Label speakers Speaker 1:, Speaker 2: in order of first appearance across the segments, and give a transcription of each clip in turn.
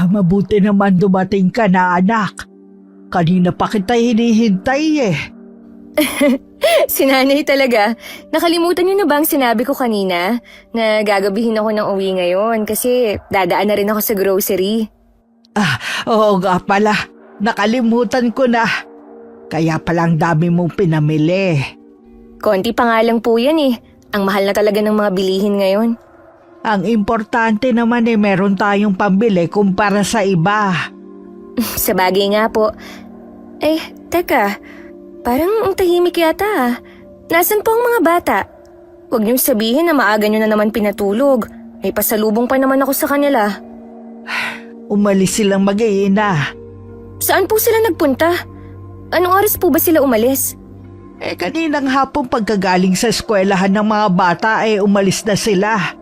Speaker 1: Mabuti naman dumating ka na, anak. Kanina pa kita hinihintay eh.
Speaker 2: Si nanay talaga. Nakalimutan niyo na ba ang sinabi ko kanina? Na gagabihin ako ng uwi ngayon kasi dadaan na rin ako sa grocery.
Speaker 1: Oo nga pala. Nakalimutan ko na. Kaya palang dami mong pinamili.
Speaker 2: Konti pa nga lang po yan eh. Ang mahal na talaga ng mga bilihin ngayon.
Speaker 1: Ang importante naman meron tayong pambili kumpara sa iba.
Speaker 2: Sa bagay nga po. Teka. Parang ang tahimik yata ah. Nasaan po ang mga bata? Huwag niyong sabihin na maaga niyo na naman pinatulog. May pasalubong pa naman ako sa kanila.
Speaker 1: Umalis silang mag-iina.
Speaker 2: Saan po sila nagpunta? Anong oras po ba sila umalis?
Speaker 1: Kaninang hapon pagkagaling sa eskwelahan ng mga bata umalis na sila.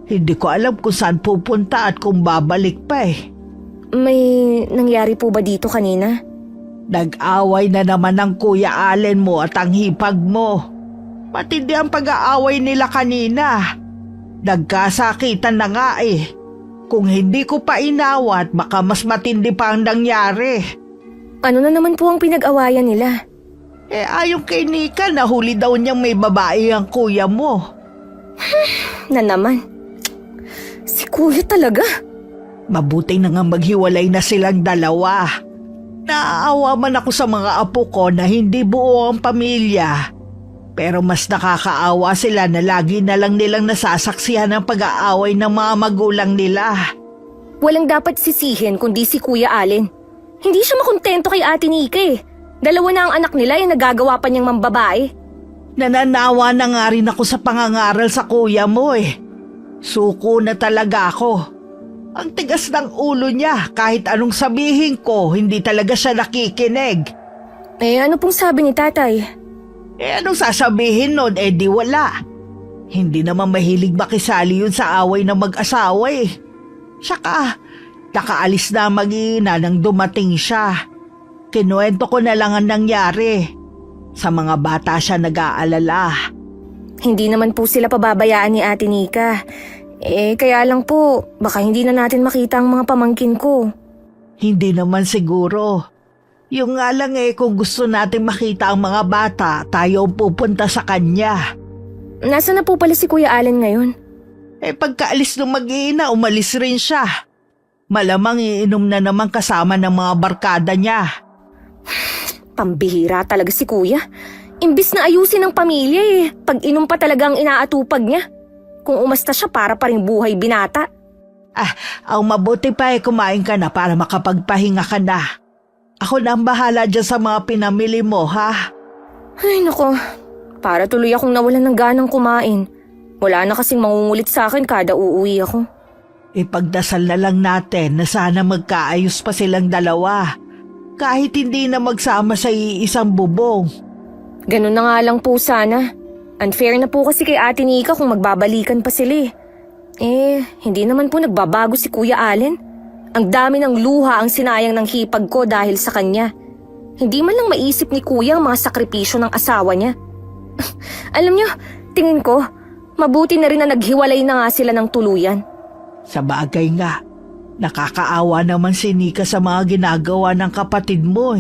Speaker 1: Hindi ko alam kung saan pupunta at kung babalik pa
Speaker 2: May nangyari po ba dito kanina?
Speaker 1: Nag-away na naman ng Kuya Allen mo at ang hipag mo. Matindi ang pag-aaway nila kanina. Nagkasakitan na nga Kung hindi ko pa inawat, baka mas matindi pa ang nangyari.
Speaker 2: Ano na naman po ang pinag-awayan nila?
Speaker 1: Ayon kay Nika, nahuli daw niyang may babae ang kuya mo.
Speaker 2: Na naman. Si kuya talaga.
Speaker 1: Mabuti na nga maghiwalay na silang dalawa. Naaawa man ako sa mga apo ko na hindi buo ang pamilya. Pero mas nakakaawa sila na lagi na lang nilang nasasaksihan ang pag-aaway ng mga magulang nila.
Speaker 2: Walang dapat sisihin kundi si Kuya Allen. Hindi siya makontento kay Ate Nika Dalawa na ang anak nila nagagawa pa niyang mambabae.
Speaker 1: Nananawa na nga rin ako sa pangangaral sa kuya mo Suko na talaga ako. Ang tigas ng ulo niya, kahit anong sabihin ko, hindi talaga siya nakikinig.
Speaker 2: Ano pong sabi ni tatay?
Speaker 1: Anong sasabihin nun? Di wala. Hindi naman mahilig makisali yun sa away ng mag-asawa Saka, nakaalis na mag-iina nang dumating siya. Kinuwento ko na lang ang nangyari. Sa mga bata siya nag-aalala.
Speaker 2: Hindi naman po sila pababayaan ni Ate Nika. Kaya lang po, baka hindi na natin makita ang mga pamangkin ko.
Speaker 1: Hindi naman siguro. Yung nga lang kung gusto natin makita ang mga bata, tayo ang pupunta sa kanya.
Speaker 2: Nasaan na po pala si Kuya Allen ngayon?
Speaker 1: Pagkaalis ng mag-iina, umalis rin siya. Malamang iinom na naman kasama ng mga barkada niya.
Speaker 2: Pambihira talaga si Kuya. Imbis na ayusin ang pamilya pag-inom pa talaga ang inaatupag niya. Kung umasta siya para pa rin buhay binata.
Speaker 1: Ang mabuti pa kumain ka na para makapagpahinga ka na. Ako na ang bahala dyan sa mga pinamili mo, ha?
Speaker 2: Ay nako, para tuloy akong nawalan ng ganang kumain. Wala na kasing mangungulit sa akin kada uuwi ako.
Speaker 1: Ipagdasal na lang natin na sana magkaayos pa silang dalawa. Kahit hindi na magsama sa iisang bubong.
Speaker 2: Ganun na nga lang po sana. Unfair na po kasi kay Ate Nika kung magbabalikan pa sila hindi naman po nagbabago si Kuya Allen. Ang dami ng luha ang sinayang ng hipag ko dahil sa kanya. Hindi man lang maisip ni Kuya ang mga sakripisyo ng asawa niya. Alam niyo, tingin ko, mabuti na rin na naghiwalay na nga sila ng tuluyan.
Speaker 1: Sa bagay nga, nakakaawa naman si Nika sa mga ginagawa ng kapatid mo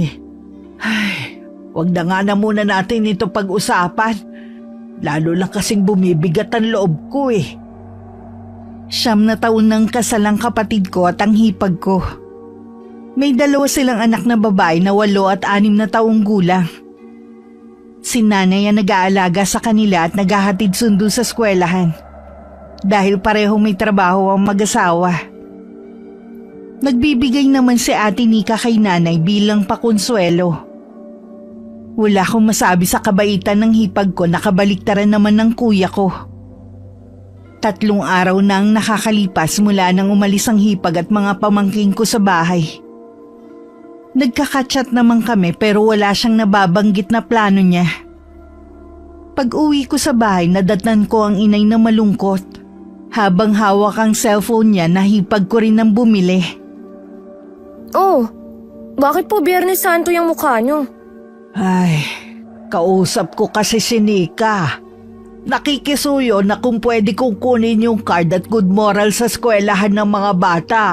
Speaker 1: Ay, wag na muna natin ito pag-usapan. Lalo lang kasing bumibigat ang loob ko 9 na taon ng kasal ang kapatid ko at ang hipag ko. May 2 silang anak na babae na 8 at 6 na taong gulang. Si nanay ang nag-aalaga sa kanila at naghahatid sundo sa eskwelahan. Dahil parehong may trabaho ang mag-asawa. Nagbibigay naman si Ate Nika kay nanay bilang pakonsuelo. Wala akong masabi sa kabaitan ng hipag ko na kabaliktaran naman ng kuya ko. 3 araw na ang nakakalipas mula nang umalis ang hipag at mga pamangkin ko sa bahay. Nagkakachat naman kami pero wala siyang nababanggit na plano niya. Pag-uwi ko sa bahay, nadatnan ko ang inay na malungkot. Habang hawak ang cellphone niya, nahipag ko rin ng bumili.
Speaker 2: Bakit po Biyernes Santo yung mukha niyo?
Speaker 1: Ay, kausap ko kasi si Nika. Nakikisuyo na kung pwede kong kunin yung card at good moral sa eskwelahan ng mga bata.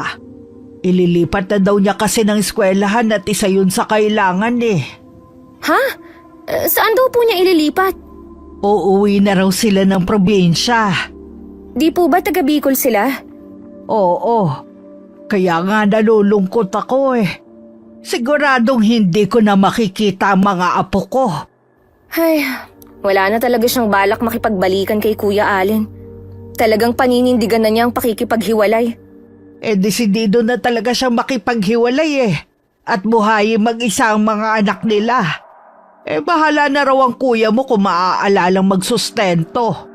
Speaker 1: Ililipat na daw niya kasi ng eskwelahan at isa yun sa kailangan eh.
Speaker 2: Ha? Saan daw po niya ililipat?
Speaker 1: Uuwi na raw sila ng probinsya.
Speaker 2: Di po ba taga Bicol sila?
Speaker 1: Oo, kaya nga nalulungkot ako eh. Siguradong hindi ko na makikita ang mga apo ko.
Speaker 2: Ay, wala na talaga siyang balak makipagbalikan kay Kuya Allen. Talagang paninindigan na niya ang pakikipaghiwalay.
Speaker 1: Desidido na talaga siyang makipaghiwalay eh. At buhayin mag-isa ang mga anak nila. Bahala na raw ang kuya mo kung maaalalang magsustento.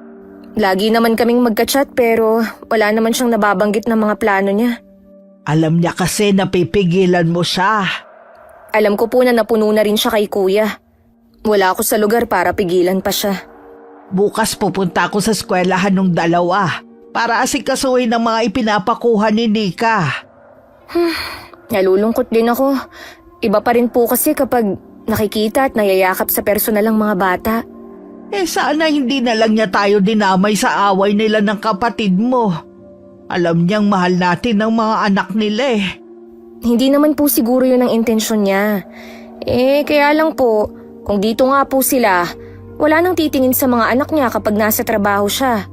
Speaker 2: Lagi naman kaming magka-chat pero wala naman siyang nababanggit ng mga plano niya.
Speaker 1: Alam niya kasi napipigilan mo siya.
Speaker 2: Alam ko po na napuno na rin siya kay Kuya. Wala ako sa lugar para pigilan pa siya.
Speaker 1: Bukas pupunta ako sa eskwelahan ng dalawa para asikasuhin ang mga ipinapakuha ni Nika.
Speaker 2: Nalulungkot din ako. Iba pa rin po kasi kapag nakikita at nayayakap sa personal ang mga bata.
Speaker 1: Sana hindi na lang niya tayo dinamay sa away nila ng kapatid mo. Alam niyang mahal natin ang mga anak nila eh.
Speaker 2: Hindi naman po siguro yun ang intensyon niya. Kaya lang po, kung dito nga po sila, wala nang titingin sa mga anak niya kapag nasa trabaho siya.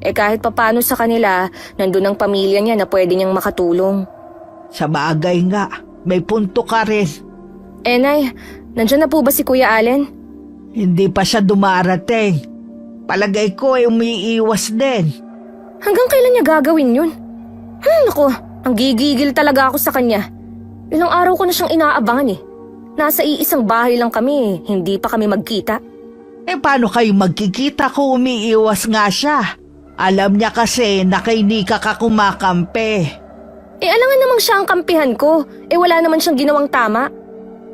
Speaker 2: Kahit papano sa kanila, nandun ang pamilya niya na pwede niyang makatulong.
Speaker 1: Sa bagay nga, may punto ka rin.
Speaker 2: Nay, nandyan na po ba si Kuya Allen?
Speaker 1: Hindi pa siya dumarating. Palagay ko ay umiiwas din.
Speaker 2: Hanggang kailan niya gagawin yun? Naku, ang gigigil talaga ako sa kanya. Ilang araw ko na siyang inaabangan eh. Nasa iisang bahay lang kami, hindi pa kami magkita.
Speaker 1: Paano kayo magkikita kung umiiwas nga siya? Alam niya kasi na kay Nika ka kumakampi.
Speaker 2: Alangan namang siya ang kampihan ko. Wala naman siyang ginawang tama.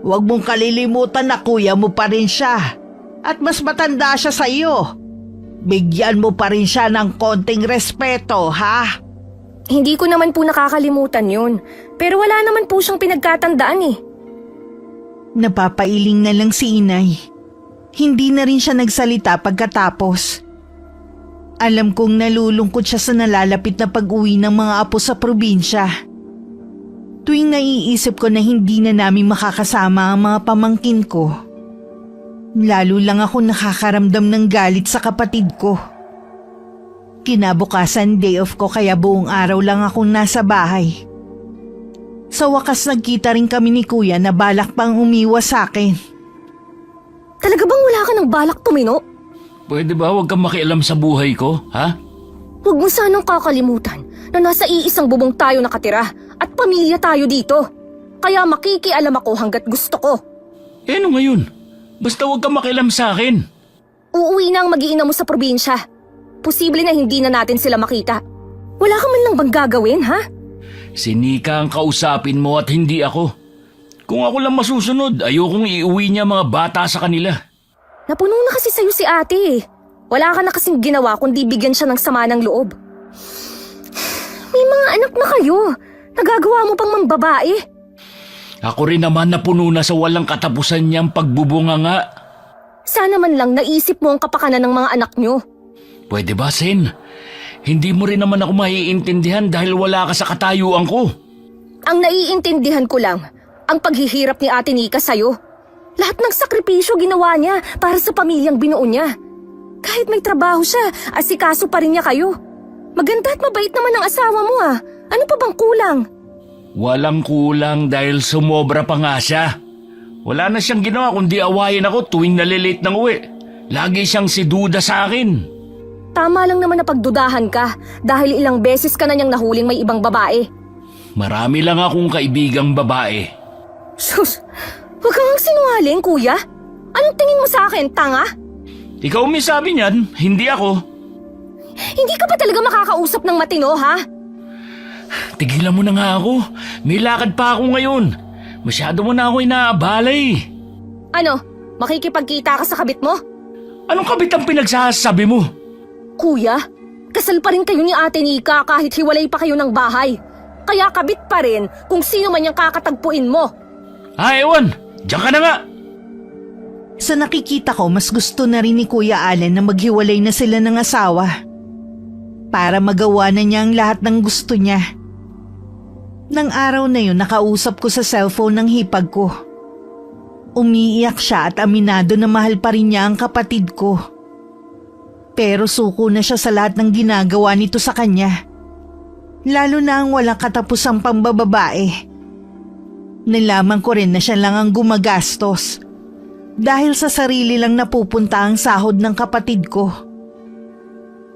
Speaker 1: Huwag mong kalilimutan na kuya mo pa rin siya. At mas matanda siya sa iyo. Bigyan mo pa rin siya ng konting respeto, ha?
Speaker 2: Hindi ko naman po nakakalimutan yun. Pero wala naman po siyang pinagkatandaan eh.
Speaker 3: Napapailing na lang si Inay. Hindi na rin siya nagsalita pagkatapos. Alam kong nalulungkot siya sa nalalapit na pag-uwi ng mga apo sa probinsya. Tuwing naiisip ko na hindi na namin makakasama ang mga pamangkin ko, lalo lang ako nakakaramdam ng galit sa kapatid ko. Kinabukasan day off ko kaya buong araw lang akong nasa bahay. Sa wakas nagkita rin kami ni Kuya na balak pang umiwas sa akin.
Speaker 2: Talaga bang wala ka ng balak tumino?
Speaker 4: Pwede ba huwag kang makialam sa buhay ko, ha?
Speaker 2: Huwag mo sanang kakalimutan na nasa iisang bubong tayo nakatira at pamilya tayo dito. Kaya makikialam ako hanggat gusto ko.
Speaker 4: Ano ngayon? Basta huwag kang makialam sa akin.
Speaker 2: Uuwi na ang mag-iina mo sa probinsya. Posible na hindi na natin sila makita. Wala ka man lang bang gagawin, ha?
Speaker 4: Si Nika ang kausapin mo at hindi ako. Kung ako lang masusunod, ayokong iuwi niya mga bata sa kanila.
Speaker 2: Napuno na kasi sa'yo si ate eh. Wala ka na kasing ginawa kundi bigyan siya ng sama ng loob. May mga anak na kayo. Nagagawa mo pang mambabae.
Speaker 4: Ako rin naman napuno na sa walang katapusan niyang pagbubunga nga.
Speaker 2: Sana man lang naisip mo ang kapakanan ng mga anak niyo.
Speaker 4: Pwede ba, Sen? Hindi mo rin naman ako maiintindihan dahil wala ka sa katayuan ko.
Speaker 2: Ang naiintindihan ko lang, ang paghihirap ni Ate Nika sa'yo. Lahat ng sakripisyo ginawa niya para sa pamilyang binuo niya. Kahit may trabaho siya, asikaso pa rin niya kayo. Maganda at mabait naman ang asawa mo ah. Ano pa bang kulang?
Speaker 4: Walang kulang dahil sumobra pa nga siya. Wala na siyang ginawa kundi awayin ako tuwing nalilate ng uwi. Lagi siyang si Duda sa akin.
Speaker 2: Tama lang naman na pagdudahan ka dahil ilang beses ka na niyang nahuling may ibang babae.
Speaker 4: Marami lang akong kaibigang babae.
Speaker 2: Sus, huwag kang sinungaling, kuya. Anong tingin mo sa akin, tanga?
Speaker 4: Ikaw may sabi niyan, hindi ako.
Speaker 2: Hindi ka ba talaga makakausap ng matino, ha?
Speaker 4: Tigilan mo na nga ako. May lakad pa ako ngayon. Masyado mo na ako inaabalay.
Speaker 2: Ano, makikipagkita ka sa kabit mo?
Speaker 4: Anong kabit ang pinagsasabi mo?
Speaker 2: Kuya, kasal pa rin kayo ni Ate Nika kahit hiwalay pa kayo ng bahay. Kaya kabit pa rin kung sino man yung kakatagpuin mo.
Speaker 4: Ewan. Diyan ka na nga.
Speaker 3: Sa nakikita ko, mas gusto na rin ni Kuya Allen na maghiwalay na sila ng asawa para magawa na niya ang lahat ng gusto niya. Nang araw na yun, nakausap ko sa cellphone ng hipag ko. Umiiyak siya at aminado na mahal pa rin niya ang kapatid ko. Pero suko na siya sa lahat ng ginagawa nito sa kanya. Lalo na ang walang katapusang pambababae. Nalaman ko rin na siya lang ang gumagastos. Dahil sa sarili lang napupunta ang sahod ng kapatid ko.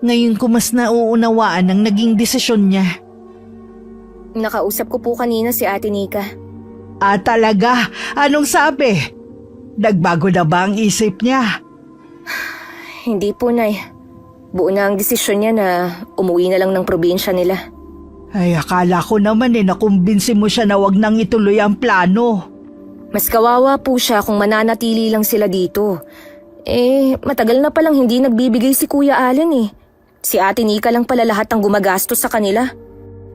Speaker 3: Ngayon ko mas nauunawaan ang naging desisyon niya.
Speaker 2: Nakausap ko po kanina si Ate Nika.
Speaker 1: Ah, talaga? Anong sabi? Nagbago na ba ang isip niya?
Speaker 2: Hindi po, Nay. Buo na ang desisyon niya na umuwi na lang ng probinsya nila.
Speaker 1: Ay, akala ko naman nakumbinsi mo siya na wag nang ituloy ang plano.
Speaker 2: Mas kawawa po siya kung mananatili lang sila dito. Matagal na palang hindi nagbibigay si Kuya Allen eh. Si Ate Nika lang pala lahat ang gumagastos sa kanila.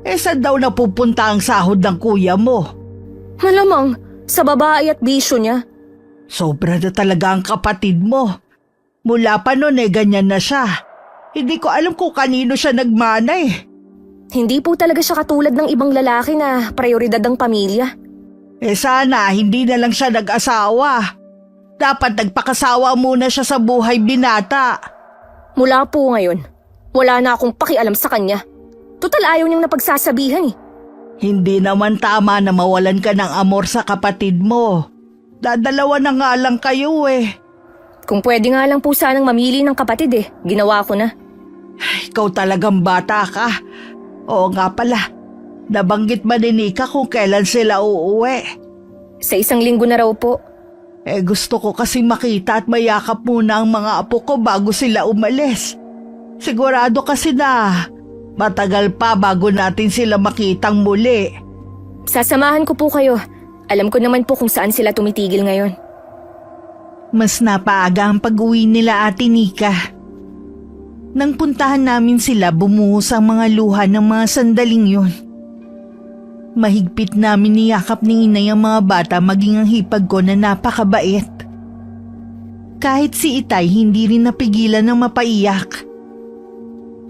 Speaker 1: Saan daw napupunta ang sahod ng kuya mo?
Speaker 2: Malamang, sa babae at bisyo niya.
Speaker 1: Sobra na talaga ang kapatid mo. Mula pa noon ganyan na siya. Hindi ko alam kung kanino siya nagmana eh.
Speaker 2: Hindi po talaga siya katulad ng ibang lalaki na prioridad ng pamilya.
Speaker 1: Sana hindi na lang siya nag-asawa. Dapat nagpakasawa muna siya sa buhay binata.
Speaker 2: Mula po ngayon, wala na akong pakialam sa kanya. Total ayaw niyang napagsasabihan eh.
Speaker 1: Hindi naman tama na mawalan ka ng amor sa kapatid mo. Dadalawa na nga lang kayo eh.
Speaker 2: Kung pwede nga lang po sanang mamili ng kapatid ginawa ko na.
Speaker 1: Ikaw talagang bata ka. Oo nga pala, nabanggit ba ni Nika kung kailan sila uuwi?
Speaker 2: Sa 1 linggo na raw po.
Speaker 1: Gusto ko kasi makita at mayakap muna ang mga apo ko bago sila umalis. Sigurado kasi na matagal pa bago natin sila makitang muli.
Speaker 2: Sasamahan ko po kayo. Alam ko naman po kung saan sila tumitigil ngayon.
Speaker 3: Mas napaaga ang pag-uwi nila Ate Nika. Nang puntahan namin sila, bumuhos ang mga luha ng mga sandaling yun. Mahigpit namin niyakap ni Inay ang mga bata maging ang hipag ko na napakabait. Kahit si Itay hindi rin napigilan ng mapaiyak.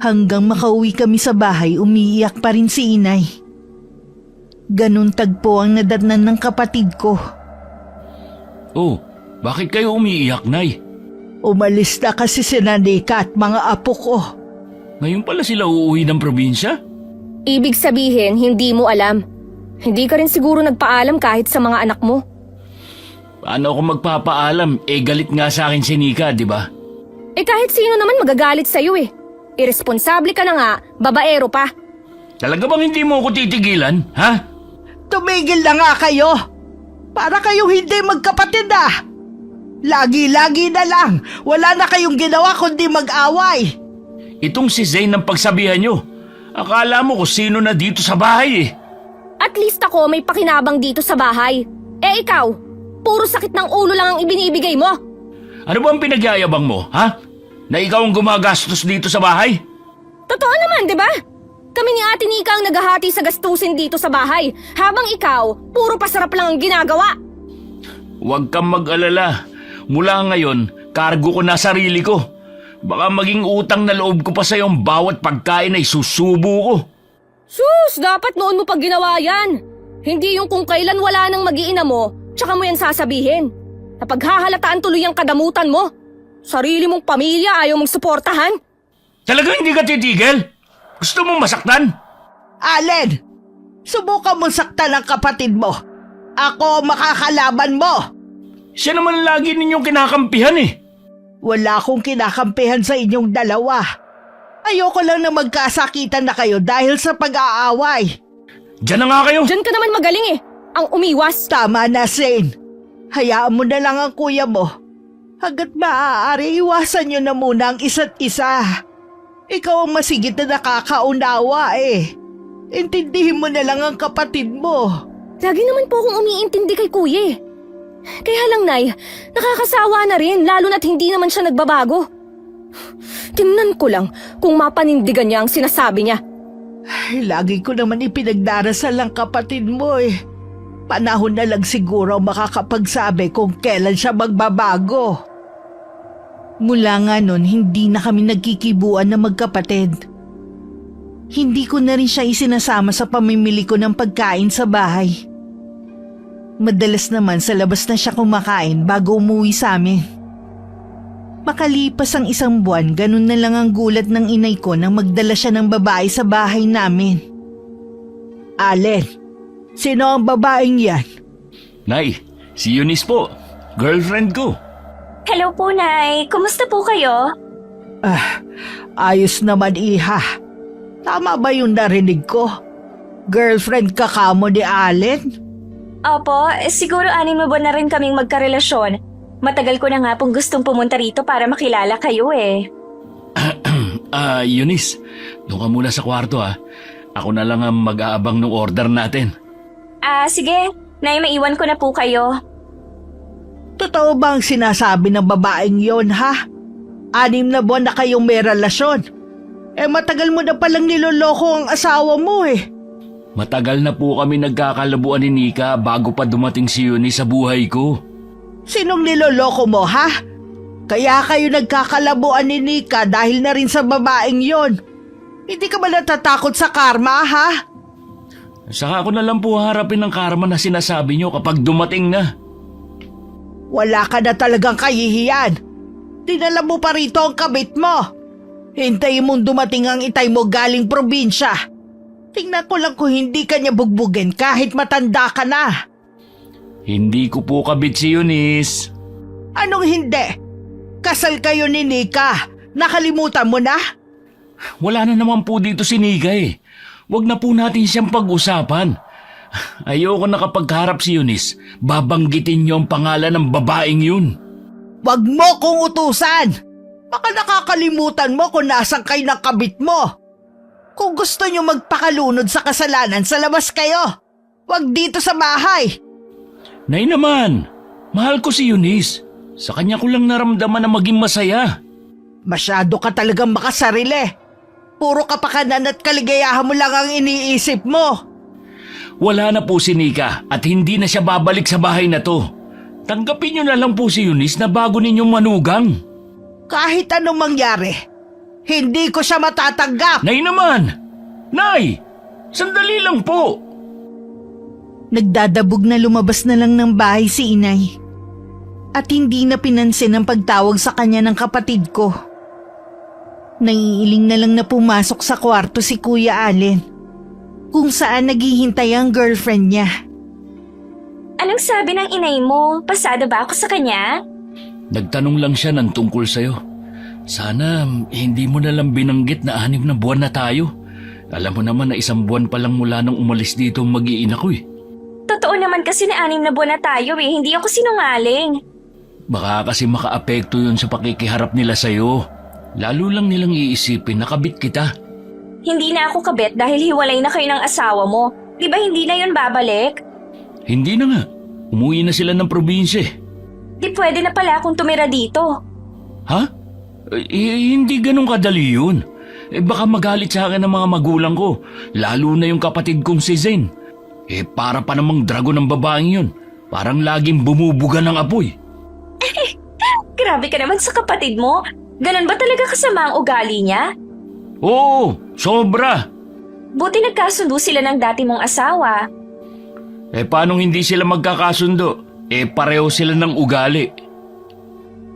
Speaker 3: Hanggang makauwi kami sa bahay, umiiyak pa rin si Inay. Ganun tagpo ang nadatnan ng kapatid ko.
Speaker 4: Oh, bakit kayo umiiyak, Nay?
Speaker 1: Umalis na kasi si Nika at mga apo ko.
Speaker 4: Ngayon pala sila uuwi ng probinsya?
Speaker 2: Ibig sabihin, hindi mo alam. Hindi ka rin siguro nagpaalam kahit sa mga anak mo.
Speaker 4: Paano ako magpapaalam? Galit nga sa akin si Nika, di ba?
Speaker 2: Kahit sino naman magagalit sa'yo Irresponsable ka na nga, babaero pa.
Speaker 4: Talaga bang hindi mo ako titigilan, ha?
Speaker 1: Tumigil na nga kayo! Para kayong hindi magkapatid Lagi-lagi na lang, wala na kayong ginawa kundi mag-away.
Speaker 4: Itong si Zane ang pagsabihan nyo. Akala mo kung sino na dito sa bahay
Speaker 2: At least ako may pakinabang dito sa bahay. Ikaw, puro sakit ng ulo lang ang ibinibigay mo.
Speaker 4: Ano ba ang pinagyayabang mo, ha? Na ikaw ang gumagastos dito sa bahay?
Speaker 2: Totoo naman, di ba? Kami ni Ate Nika ang naghahati sa gastusin dito sa bahay, habang ikaw, puro pasarap lang ang ginagawa.
Speaker 4: Huwag kang mag-alala. Mula ngayon, kargo ko na sarili ko. Baka maging utang na loob ko pa sa'yo ang bawat pagkain ay susubo ko.
Speaker 2: Sus, dapat noon mo pag ginawa yan. Hindi yung kung kailan wala nang mag-iina mo, tsaka mo yan sasabihin. Napaghahalataan tuloy ang kadamutan mo. Sarili mong pamilya ayaw mong suportahan.
Speaker 4: Talagang hindi ka titigil? Gusto mong masaktan?
Speaker 1: Allen, subukan mong saktan ang kapatid mo. Ako makakalaban mo.
Speaker 4: Siya naman lagi ninyong kinakampihan
Speaker 1: Wala akong kinakampihan sa inyong dalawa. Ayoko lang na magkasakitan na kayo dahil sa pag-aaway.
Speaker 4: Diyan na nga kayo.
Speaker 2: Diyan ka naman magaling ang umiwas.
Speaker 1: Tama na, Zane. Hayaan mo na lang ang kuya mo. Hanggat maaari, iwasan nyo na muna ang isa't isa. Ikaw ang masigit na nakakaunawa Intindihin mo na lang ang kapatid mo.
Speaker 2: Lagi naman po akong umiintindi kay kuya Kaya lang, Nay, nakakasawa na rin lalo na't hindi naman siya nagbabago. Tingnan ko lang kung mapanindigan niya ang sinasabi niya.
Speaker 1: Ay, lagi ko naman ipinagdarasal ang kapatid mo Panahon na lang siguro makakapagsabi kung kailan siya magbabago.
Speaker 3: Mula nga nun, hindi na kami nagkikibuan na magkapatid. Hindi ko na rin siya isinasama sa pamimili ko ng pagkain sa bahay. Madalas naman sa labas na siya kumakain bago umuwi sa amin. Makalipas ang 1 buwan, ganun na lang ang gulat ng inay ko nang magdala siya ng babae sa bahay namin.
Speaker 1: Allen, sino ang babaeng yan?
Speaker 4: Nay, si Eunice po. Girlfriend ko.
Speaker 2: Hello po, Nay. Kumusta po kayo?
Speaker 1: Ayos naman, iha. Tama ba yung narinig ko? Girlfriend ka kamo ni Allen?
Speaker 2: Opo, siguro 6 na buwan na rin kaming magkarelasyon. Matagal ko na nga pong gustong pumunta rito para makilala kayo eh.
Speaker 4: Eunice, doon ka muna sa kwarto ha. Ako na lang ang mag-aabang ng order natin.
Speaker 2: Sige. Nay, maiwan ko na po kayo.
Speaker 1: Totoo ba ang sinasabi ng babaeng yon, ha? 6 na buwan na kayong may relasyon. Matagal mo na palang niloloko ang asawa mo eh.
Speaker 4: Matagal na po kami nagkakalabuan ni Nika bago pa dumating si Eunice sa buhay ko.
Speaker 1: Sinong niloloko mo, ha? Kaya kayo nagkakalabuan ni Nika dahil na rin sa babaeng yon. Hindi ka ba natatakot sa karma, ha?
Speaker 4: Saka ako na lang po harapin ng karma na sinasabi niyo kapag dumating na.
Speaker 1: Wala ka na talagang kahihiyan. Dinala mo pa rito ang kabit mo. Hintayin mong dumating ang itay mo galing probinsya. Tingnan ko lang kung hindi ka niya bugbugin kahit matanda ka na.
Speaker 4: Hindi ko po kabit si Eunice.
Speaker 1: Anong hindi? Kasal kayo ni Nika. Nakalimutan mo na?
Speaker 4: Wala na naman po dito si Nika eh. Huwag na po natin siyang pag-usapan. Ayoko na kapag harap si Eunice, babanggitin niyo ang pangalan ng babaeng yun.
Speaker 1: Wag mo kong utusan! Baka nakakalimutan mo kung nasan kayo ng kabit mo. Kung gusto niyo magpakalunod sa kasalanan, sa labas kayo. Wag dito sa bahay.
Speaker 4: Nay naman, mahal ko si Eunice. Sa kanya ko lang naramdaman na maging masaya.
Speaker 1: Masyado ka talagang makasarili. Puro kapakanan at kaligayahan mo lang ang iniisip mo.
Speaker 4: Wala na po si Nika at hindi na siya babalik sa bahay na to. Tanggapin niyo na lang po si Eunice na bago ninyong manugang.
Speaker 1: Kahit anong mangyari, hindi ko siya matatanggap.
Speaker 4: Nay naman! Nay! Sandali lang po!
Speaker 3: Nagdadabog na lumabas na lang ng bahay si inay. At hindi na pinansin ang pagtawag sa kanya ng kapatid ko. Naiiling na lang na pumasok sa kwarto si Kuya Allen, kung saan naghihintay ang girlfriend niya.
Speaker 2: Anong sabi ng inay mo? Pasado ba ako sa kanya?
Speaker 4: Nagtanong lang siya ng tungkol sa'yo. Sana hindi mo na lang binanggit na 6 na buwan na tayo. Alam mo naman na 1 buwan pa lang mula nang umalis dito ang mag-iina ko eh.
Speaker 2: Totoo naman kasi na 6 na buwan na tayo eh. Hindi ako sinungaling.
Speaker 4: Baka kasi makaapekto yun sa pakikiharap nila sa'yo. Lalo lang nilang iisipin na kabit kita.
Speaker 2: Hindi na ako kabit dahil hiwalay na kayo ng asawa mo. Di ba hindi na yun babalik?
Speaker 4: Hindi na nga. Umuwi na sila ng probinsya eh.
Speaker 2: Di pwede na pala akong tumira dito.
Speaker 4: Ha? Hindi ganun kadali yun. Baka magalit sa akin ng mga magulang ko. Lalo na yung kapatid kong si Zane. Para pa namang dragon ng babaeng yun. Parang laging bumubuga ng apoy.
Speaker 2: Grabe ka naman sa kapatid mo. Ganon ba talaga kasama ang ugali niya?
Speaker 4: Oo, sobra.
Speaker 2: Buti nagkasundo sila ng dati mong asawa.
Speaker 4: Paano hindi sila magkakasundo? Pareho sila ng ugali.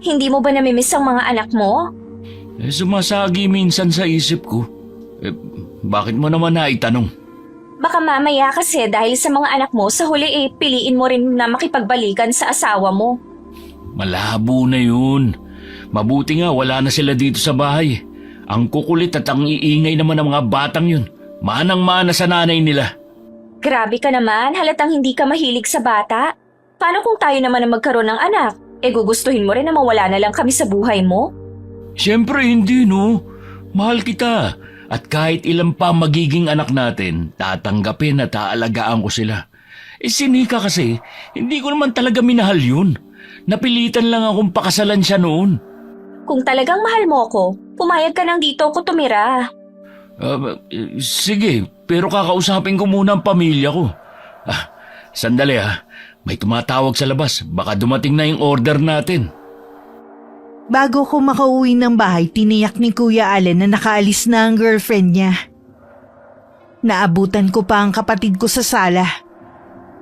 Speaker 2: Hindi mo ba namimiss ang mga anak mo?
Speaker 4: Sumasagi minsan sa isip ko. Bakit mo naman naitanong?
Speaker 2: Baka mamaya kasi dahil sa mga anak mo, sa huli piliin mo rin na makipagbalikan sa asawa mo.
Speaker 4: Malabo na yun. Mabuti nga wala na sila dito sa bahay. Ang kukulit at ang iingay naman ng mga batang yun. Manang-mana sa nanay nila.
Speaker 2: Grabe ka naman, halatang hindi ka mahilig sa bata. Paano kung tayo naman ang magkaroon ng anak? Gugustuhin mo rin na mawala na lang kami sa buhay mo?
Speaker 4: Siyempre hindi no. Mahal kita. At kahit ilan pa magiging anak natin, tatanggapin at aalagaan ko sila. Si Nika kasi, hindi ko naman talaga minahal yun. Napilitan lang akong pakasalan siya noon.
Speaker 2: Kung talagang mahal mo ko, pumayag ka nang dito ako tumira.
Speaker 4: Sige, pero kakausapin ko muna ang pamilya ko. Sandali may tumatawag sa labas. Baka dumating na yung order natin.
Speaker 3: Bago ko makauwi ng bahay, tiniyak ni Kuya Allen na nakaalis na ang girlfriend niya. Naabutan ko pa ang kapatid ko sa sala.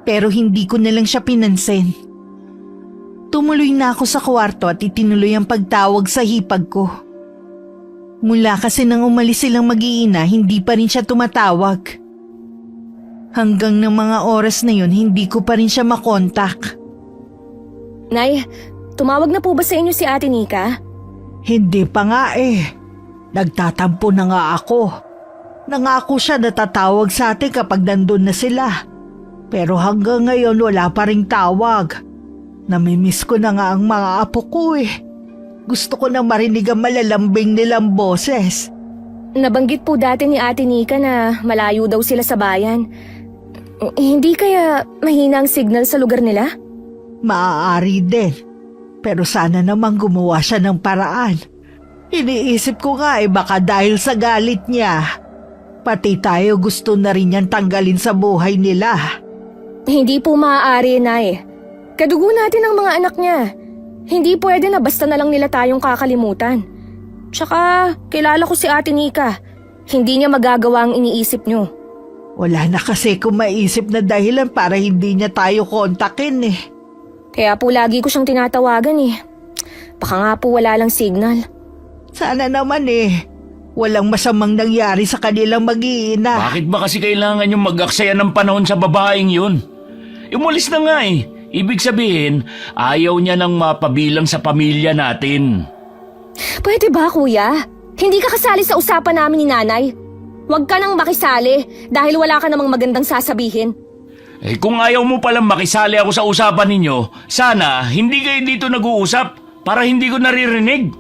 Speaker 3: Pero hindi ko na lang siya pinansin. Tumuloy na ako sa kwarto at itinuloy ang pagtawag sa hipag ko. Mula kasi nang umalis silang mag-iina, hindi pa rin siya tumatawag. Hanggang ng mga oras na yun, hindi ko pa rin siya makontak.
Speaker 2: Nay, tumawag na po ba sa inyo si Ate Nika?
Speaker 1: Hindi pa nga eh. Nagtatampo na nga ako. Nangako siya na tatawag sa atin kapag nandun na sila. Pero hanggang ngayon wala pa ring tawag. Namimiss ko na nga ang mga apo ko eh. Gusto ko na marinig ang malalambing nilang boses.
Speaker 2: Nabanggit po dati ni Ate Nika na malayo daw sila sa bayan. Hindi kaya mahina ang signal sa lugar nila?
Speaker 1: Maaari din. Pero sana naman gumawa siya ng paraan. Iniisip ko nga baka dahil sa galit niya. Pati tayo gusto na rin niyang tanggalin sa buhay nila.
Speaker 2: Hindi po maaari, Nay. Kadugo natin ang mga anak niya. Hindi pwede na basta na lang nila tayong kakalimutan. Tsaka, kilala ko si Ate Nika. Hindi niya magagawa ang iniisip niyo.
Speaker 1: Wala na kasi kung maisip na dahilan para hindi niya tayo kontakin eh.
Speaker 2: Kaya po lagi ko siyang tinatawagan eh. Baka nga po wala lang signal.
Speaker 1: Sana naman eh. Walang masamang nangyari sa kanilang mag-iina.
Speaker 4: Bakit ba kasi kailangan yung mag-aksaya ng panahon sa babaeng yun? Umalis na nga eh. Ibig sabihin, ayaw niya nang mapabilang sa pamilya natin.
Speaker 2: Pwede ba, Kuya? Hindi ka kasali sa usapan namin ni Nanay. Huwag ka nang makisali dahil wala ka namang magandang sasabihin.
Speaker 4: Eh kung ayaw mo palang makisali ako sa usapan ninyo, sana hindi kayo dito nag-uusap para hindi ko naririnig.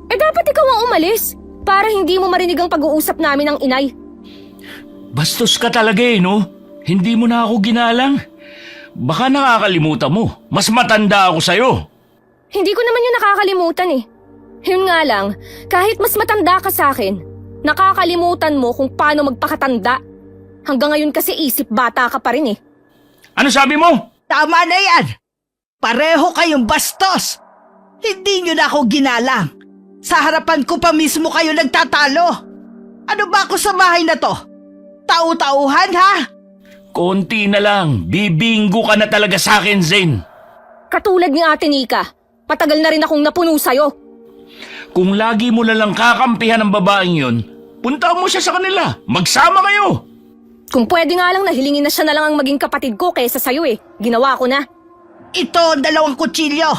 Speaker 2: Eh dapat ikaw ang umalis para hindi mo marinig ang pag-uusap namin ng inay.
Speaker 4: Bastos ka talaga eh, no? Hindi mo na ako ginalang. Baka nakakalimutan mo. Mas matanda ako sa'yo.
Speaker 2: Hindi ko naman yun nakakalimutan eh. Yun nga lang, kahit mas matanda ka sa akin, nakakalimutan mo kung paano magpakatanda. Hanggang ngayon kasi isip bata ka pa rin eh.
Speaker 4: Ano sabi mo?
Speaker 1: Tama na yan! Pareho kayong bastos! Hindi niyo na ako ginalang. Sa harapan ko pa mismo kayo nagtatalo. Ano ba ako sa bahay na to? Tau-tauhan ha?
Speaker 4: Konti na lang. Bibinggo ka na talaga sa akin, Zane.
Speaker 2: Katulad ni Ate Nika, matagal na rin akong napuno sa'yo.
Speaker 4: Kung lagi mo na lang kakampihan ng babaeng yun, punta mo siya sa kanila. Magsama kayo.
Speaker 2: Kung pwede nga lang nahilingin na siya na lang ang maging kapatid ko kaysa sa'yo eh. Ginawa ko na.
Speaker 1: Ito ang 2 kutsilyo.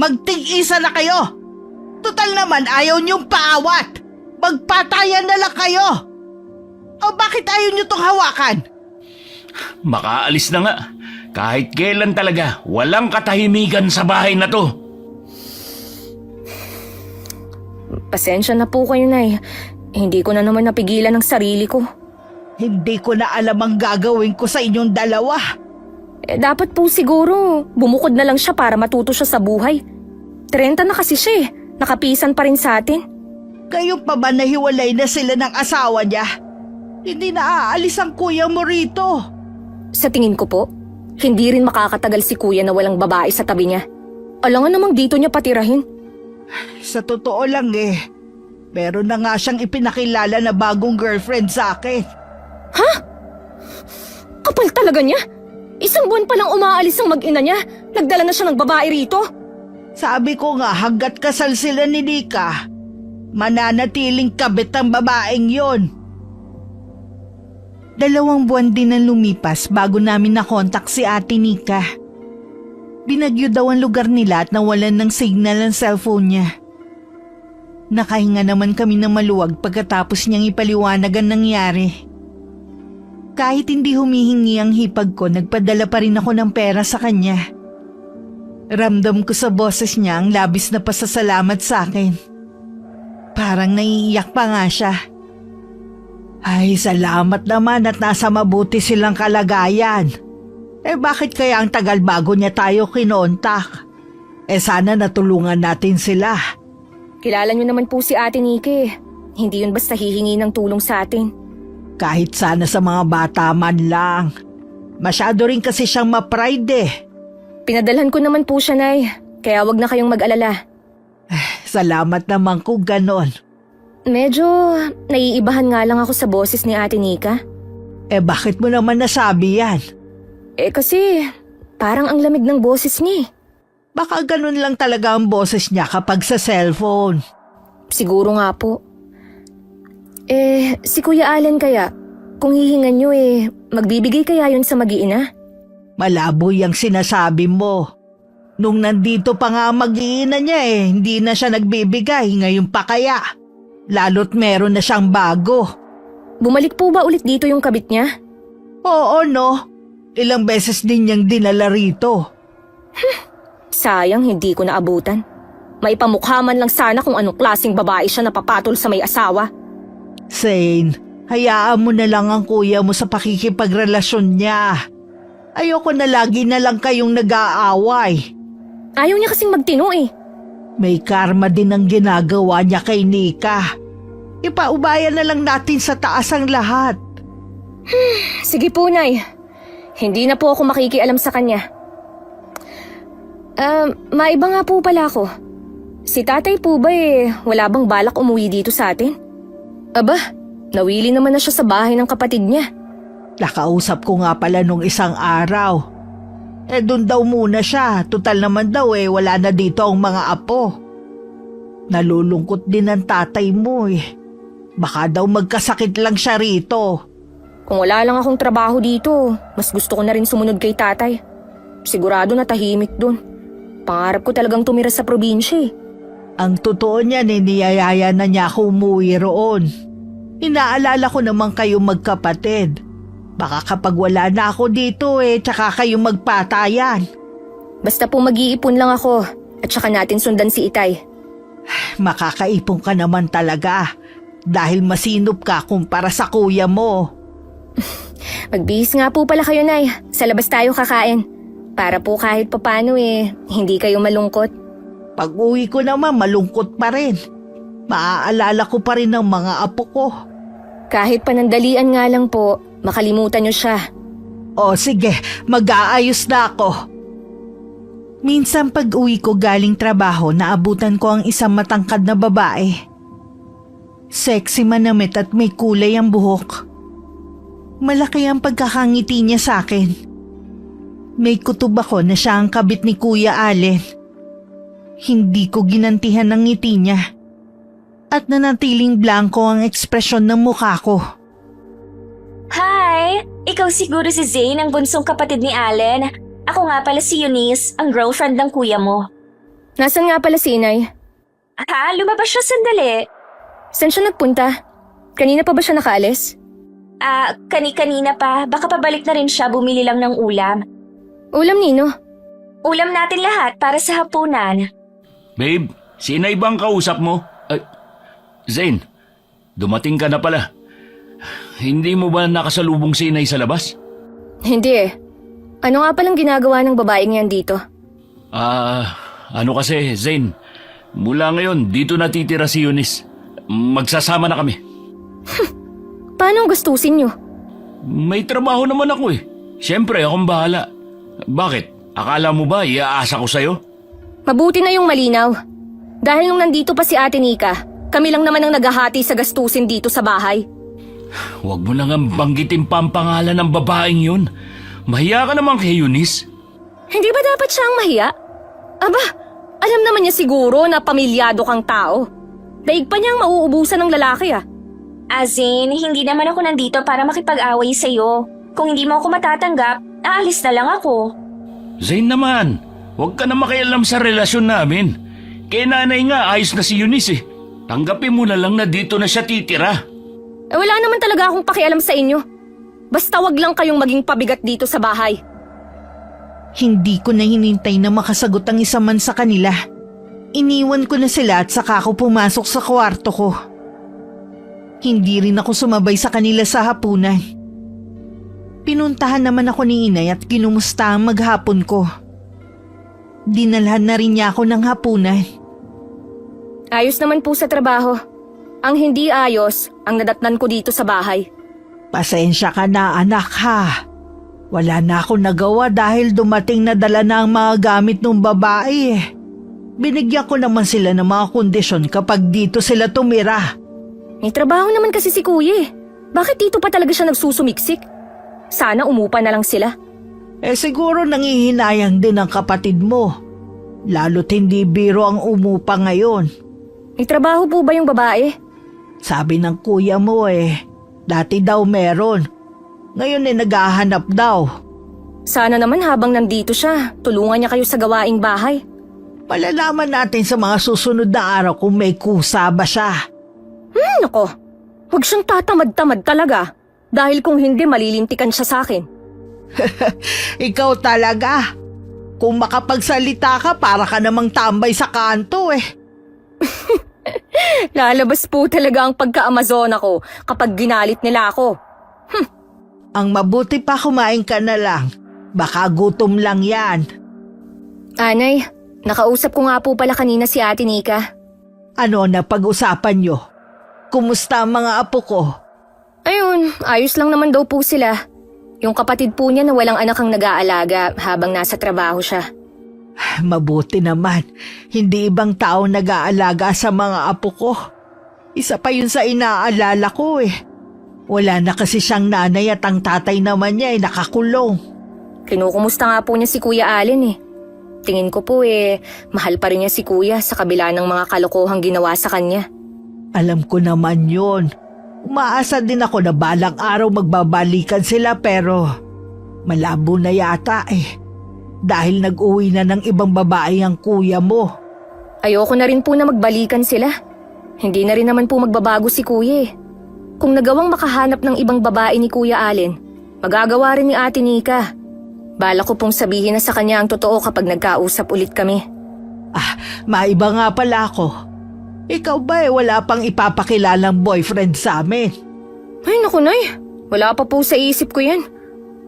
Speaker 1: Magtig-isa na kayo. Total naman ayaw niyong paawat. Magpatayan na lang kayo. O bakit ayaw niyo tong hawakan?
Speaker 4: Makaalis na nga. Kahit kailan talaga, walang katahimikan sa bahay na to.
Speaker 2: Pasensya na po kayo, Nay. Hindi ko na naman napigilan ang sarili ko.
Speaker 1: Hindi ko na alam ang gagawin ko sa inyong 2.
Speaker 2: Eh, dapat po siguro, bumukod na lang siya para matuto siya sa buhay. 30 na kasi siya eh. Nakapisan pa rin sa atin.
Speaker 1: Kayo pa ba nahiwalay na sila ng asawa niya? Hindi na aalis ang kuya mo rito.
Speaker 2: Sa tingin ko po, hindi rin makakatagal si Kuya na walang babae sa tabi niya. Alangan namang dito niya patirahin.
Speaker 1: Sa totoo lang eh, meron na nga siyang ipinakilala na bagong girlfriend sa akin.
Speaker 2: Ha? Kapal talaga niya? 1 buwan pa lang umaalis ang mag-ina niya, nagdala na siya ng babae rito.
Speaker 1: Sabi ko nga hanggat kasal sila ni Nika, mananatiling kabit ang babaeng yon.
Speaker 3: 2 buwan din ang lumipas bago namin nakontak si Ate Nika. Binagyo daw ang lugar nila at nawalan ng signal ang cellphone niya. Nakahinga naman kami ng maluwag pagkatapos niyang ipaliwanag ang nangyari. Kahit hindi humihingi ang hipag ko, nagpadala pa rin ako ng pera sa kanya. Ramdam ko sa boses niya ang labis na pasasalamat sa akin. Parang naiiyak pa nga siya. Ay, salamat naman at nasa mabuti silang kalagayan. Eh bakit kaya ang tagal bago niya tayo kinontak? Eh sana natulungan natin sila.
Speaker 2: Kilala niyo naman po si Ate Nike. Hindi yun basta hihingi ng tulong sa atin.
Speaker 1: Kahit sana sa mga bata man lang. Masyado rin kasi siyang ma-pride eh.
Speaker 2: Pinadalhan ko naman po siya, Nay. Kaya wag na kayong mag-alala.
Speaker 1: Salamat naman kung ganon.
Speaker 2: Medyo naiibahan nga lang ako sa boses ni Ate Nika.
Speaker 1: Bakit mo naman nasabi yan?
Speaker 2: Kasi parang ang lamig ng boses niya eh.
Speaker 1: Baka ganun lang talaga ang boses niya kapag sa cellphone.
Speaker 2: Siguro nga po. Si Kuya Allen kaya, kung hihingan nyo magbibigay kaya yun sa mag-iina?
Speaker 1: Malabo yung sinasabi mo. Nung nandito pa nga mag-iina niya hindi na siya nagbibigay, ngayon pa kaya. Lalo't meron na siyang bago.
Speaker 2: Bumalik po ba ulit dito yung kabit niya?
Speaker 1: Oo no, ilang beses din niyang dinala rito.
Speaker 2: Sayang hindi ko naabutan. Maipamukha man lang sana kung anong klaseng babae siya napapatol sa may asawa.
Speaker 1: Zane, hayaan mo na lang ang kuya mo sa pakikipagrelasyon niya. Ayoko na lagi na lang kayong nag-aaway.
Speaker 2: Ayaw niya kasing magtino eh.
Speaker 1: May karma din ang ginagawa niya kay Nika. Ipaubayan na lang natin sa taas ang lahat.
Speaker 2: Sige po, Nay. Hindi na po ako makikialam sa kanya. Maiba nga po pala ako. Si tatay po ba wala bang balak umuwi dito sa atin? Aba, nawili naman na siya sa bahay ng kapatid niya.
Speaker 1: Nakausap ko nga pala nung isang araw. Doon daw muna siya. Tutal naman daw wala na dito ang mga apo. Nalulungkot din ang tatay mo Baka daw magkasakit lang siya rito.
Speaker 2: Kung wala lang akong trabaho dito, mas gusto ko na rin sumunod kay tatay. Sigurado na tahimik dun. Pangarap ko talagang tumira sa probinsya
Speaker 1: Ang totoo niyan niyayaya na niya ako umuwi roon. Inaalala ko naman kayo magkapatid. Baka kapag wala na ako dito tsaka kayo magpatayan.
Speaker 2: Basta po mag-iipon lang ako at saka natin sundan si Itay.
Speaker 1: Makakaipon ka naman talaga dahil masinop ka kumpara sa kuya mo.
Speaker 2: Magbihis nga po pala kayo, Nay. Sa labas tayo kakain. Para po kahit papano hindi kayo malungkot.
Speaker 1: Pag uwi ko naman malungkot pa rin. Maaalala ko pa rin ang mga apo ko.
Speaker 2: Kahit panandalian nga lang po, makalimutan niyo siya.
Speaker 1: O sige, mag-aayos na ako.
Speaker 3: Minsan pag uwi ko galing trabaho, naabutan ko ang isang matangkad na babae. Sexy manamit at may kulay ang buhok. Malaki ang pagkakangiti niya sa akin. May kutob ako na siya ang kabit ni Kuya Allen. Hindi ko ginantihan ang ngiti niya. At nanatiling blanko ang ekspresyon ng mukha ko.
Speaker 5: Hi! Ikaw siguro si Zane, ang bunsong kapatid ni Allen. Ako nga pala si Eunice, ang girlfriend ng kuya mo.
Speaker 2: Nasaan nga pala si Inay?
Speaker 5: Lumabas siya sandali.
Speaker 2: Saan siya nagpunta? Kanina pa ba siya nakaalis?
Speaker 5: Kani-kanina pa. Baka pabalik na rin siya, bumili lang ng ulam.
Speaker 2: Ulam nino?
Speaker 5: Ulam natin lahat para sa hapunan.
Speaker 4: Babe, si Inay ba ang kausap mo? Zane, dumating ka na pala. Hindi mo ba nakasalubong si Inay sa labas?
Speaker 2: Hindi Ano nga palang ginagawa ng babaeng yan dito?
Speaker 4: Ano kasi, Zane, mula ngayon dito natitira si Eunice. Magsasama na kami.
Speaker 2: Paano ang gastusin nyo?
Speaker 4: May trabaho naman ako Siyempre, akong bahala. Bakit? Akala mo ba iaasa ko sa'yo?
Speaker 2: Mabuti na yung malinaw. Dahil nung nandito pa si Ate Nika, kami lang naman ang naghahati sa gastusin dito sa bahay.
Speaker 4: Huwag mo lang ang banggitin pa ang pangalan ng babaeng yun. Mahiya ka naman kay Eunice.
Speaker 2: Hindi ba dapat siya ang mahiya? Aba, alam naman niya siguro na pamilyado kang tao. Daig pa niyang mauubusan ng lalaki
Speaker 5: Zane, hindi naman ako nandito para makipag-away sa'yo. Kung hindi mo ako matatanggap, aalis na lang ako.
Speaker 4: Zane naman, huwag ka na makialam sa relasyon namin. Kay nanay nga, ayos na si Eunice Tanggapin mo na lang na dito na siya titira.
Speaker 2: Wala naman talaga akong pakialam sa inyo. Basta wag lang kayong maging pabigat dito sa bahay.
Speaker 3: Hindi ko na hinintay na makasagot ang isa man sa kanila. Iniwan ko na sila at saka ako pumasok sa kwarto ko. Hindi rin ako sumabay sa kanila sa hapunan. Pinuntahan naman ako ni Inay at kinumusta ang maghapon ko. Dinalhan na rin niya ako ng hapunan.
Speaker 2: Ayos naman po sa trabaho. Ang hindi ayos, ang nadatnan ko dito sa bahay.
Speaker 1: Pasensya ka na anak ha. Wala na ako nagawa dahil dumating na dala na ang mga gamit ng babae Binigyan ko naman sila ng mga kondisyon kapag dito sila tumira.
Speaker 2: May trabaho naman kasi si Kuya Bakit dito pa talaga siya nagsusumiksik? Sana umupa na lang sila.
Speaker 1: Siguro nangihinayang din ang kapatid mo. Lalo't hindi biro ang umupa ngayon.
Speaker 2: May trabaho po ba yung babae?
Speaker 1: Sabi ng kuya mo dati daw meron. Ngayon naghahanap daw.
Speaker 2: Sana naman habang nandito siya, tulungan niya kayo sa gawaing bahay.
Speaker 1: Malalaman natin sa mga susunod na araw kung may kusa ba siya.
Speaker 2: Nako, huwag siyang tatamad-tamad talaga. Dahil kung hindi, malilintikan siya sa akin.
Speaker 1: Ikaw talaga. Kung makapagsalita ka, para ka namang tambay sa kanto
Speaker 2: Lalabas po talaga ang pagka-Amazona ko kapag ginalit nila ako.
Speaker 1: Ang mabuti pa kumain ka na lang. Baka gutom lang yan.
Speaker 2: Anay, nakausap ko nga po pala kanina si Ate Nika.
Speaker 1: Ano na pag-usapan nyo? Kumusta ang mga apo ko?
Speaker 2: Ayun, ayos lang naman daw po sila. Yung kapatid po niya na walang anak ang nag-aalaga habang nasa trabaho siya.
Speaker 1: Mabuti naman. Hindi ibang tao nag-aalaga sa mga apo ko. Isa pa yun sa inaalala ko Wala na kasi siyang nanay at ang tatay naman niya nakakulong.
Speaker 2: Kinukumusta nga po niya si Kuya Allen Tingin ko po mahal pa rin niya si Kuya sa kabila ng mga kalokohang ginawa sa kanya.
Speaker 1: Alam ko naman yun. Umaasa din ako na balang araw magbabalikan sila pero malabo na yata dahil nag-uwi na ng ibang babae ang kuya mo.
Speaker 2: Ayoko na rin po na magbalikan sila. Hindi na rin naman po magbabago si Kuya Kung nagawang makahanap ng ibang babae ni Kuya Allen, magagawa rin ni Ate Nika. Bala ko pong sabihin na sa kanya ang totoo kapag nagkausap ulit kami.
Speaker 1: Maiba nga pala ako. Ikaw ba wala pang ipapakilalang boyfriend sa amin?
Speaker 2: Ay naku Nay, wala pa po sa isip ko yan.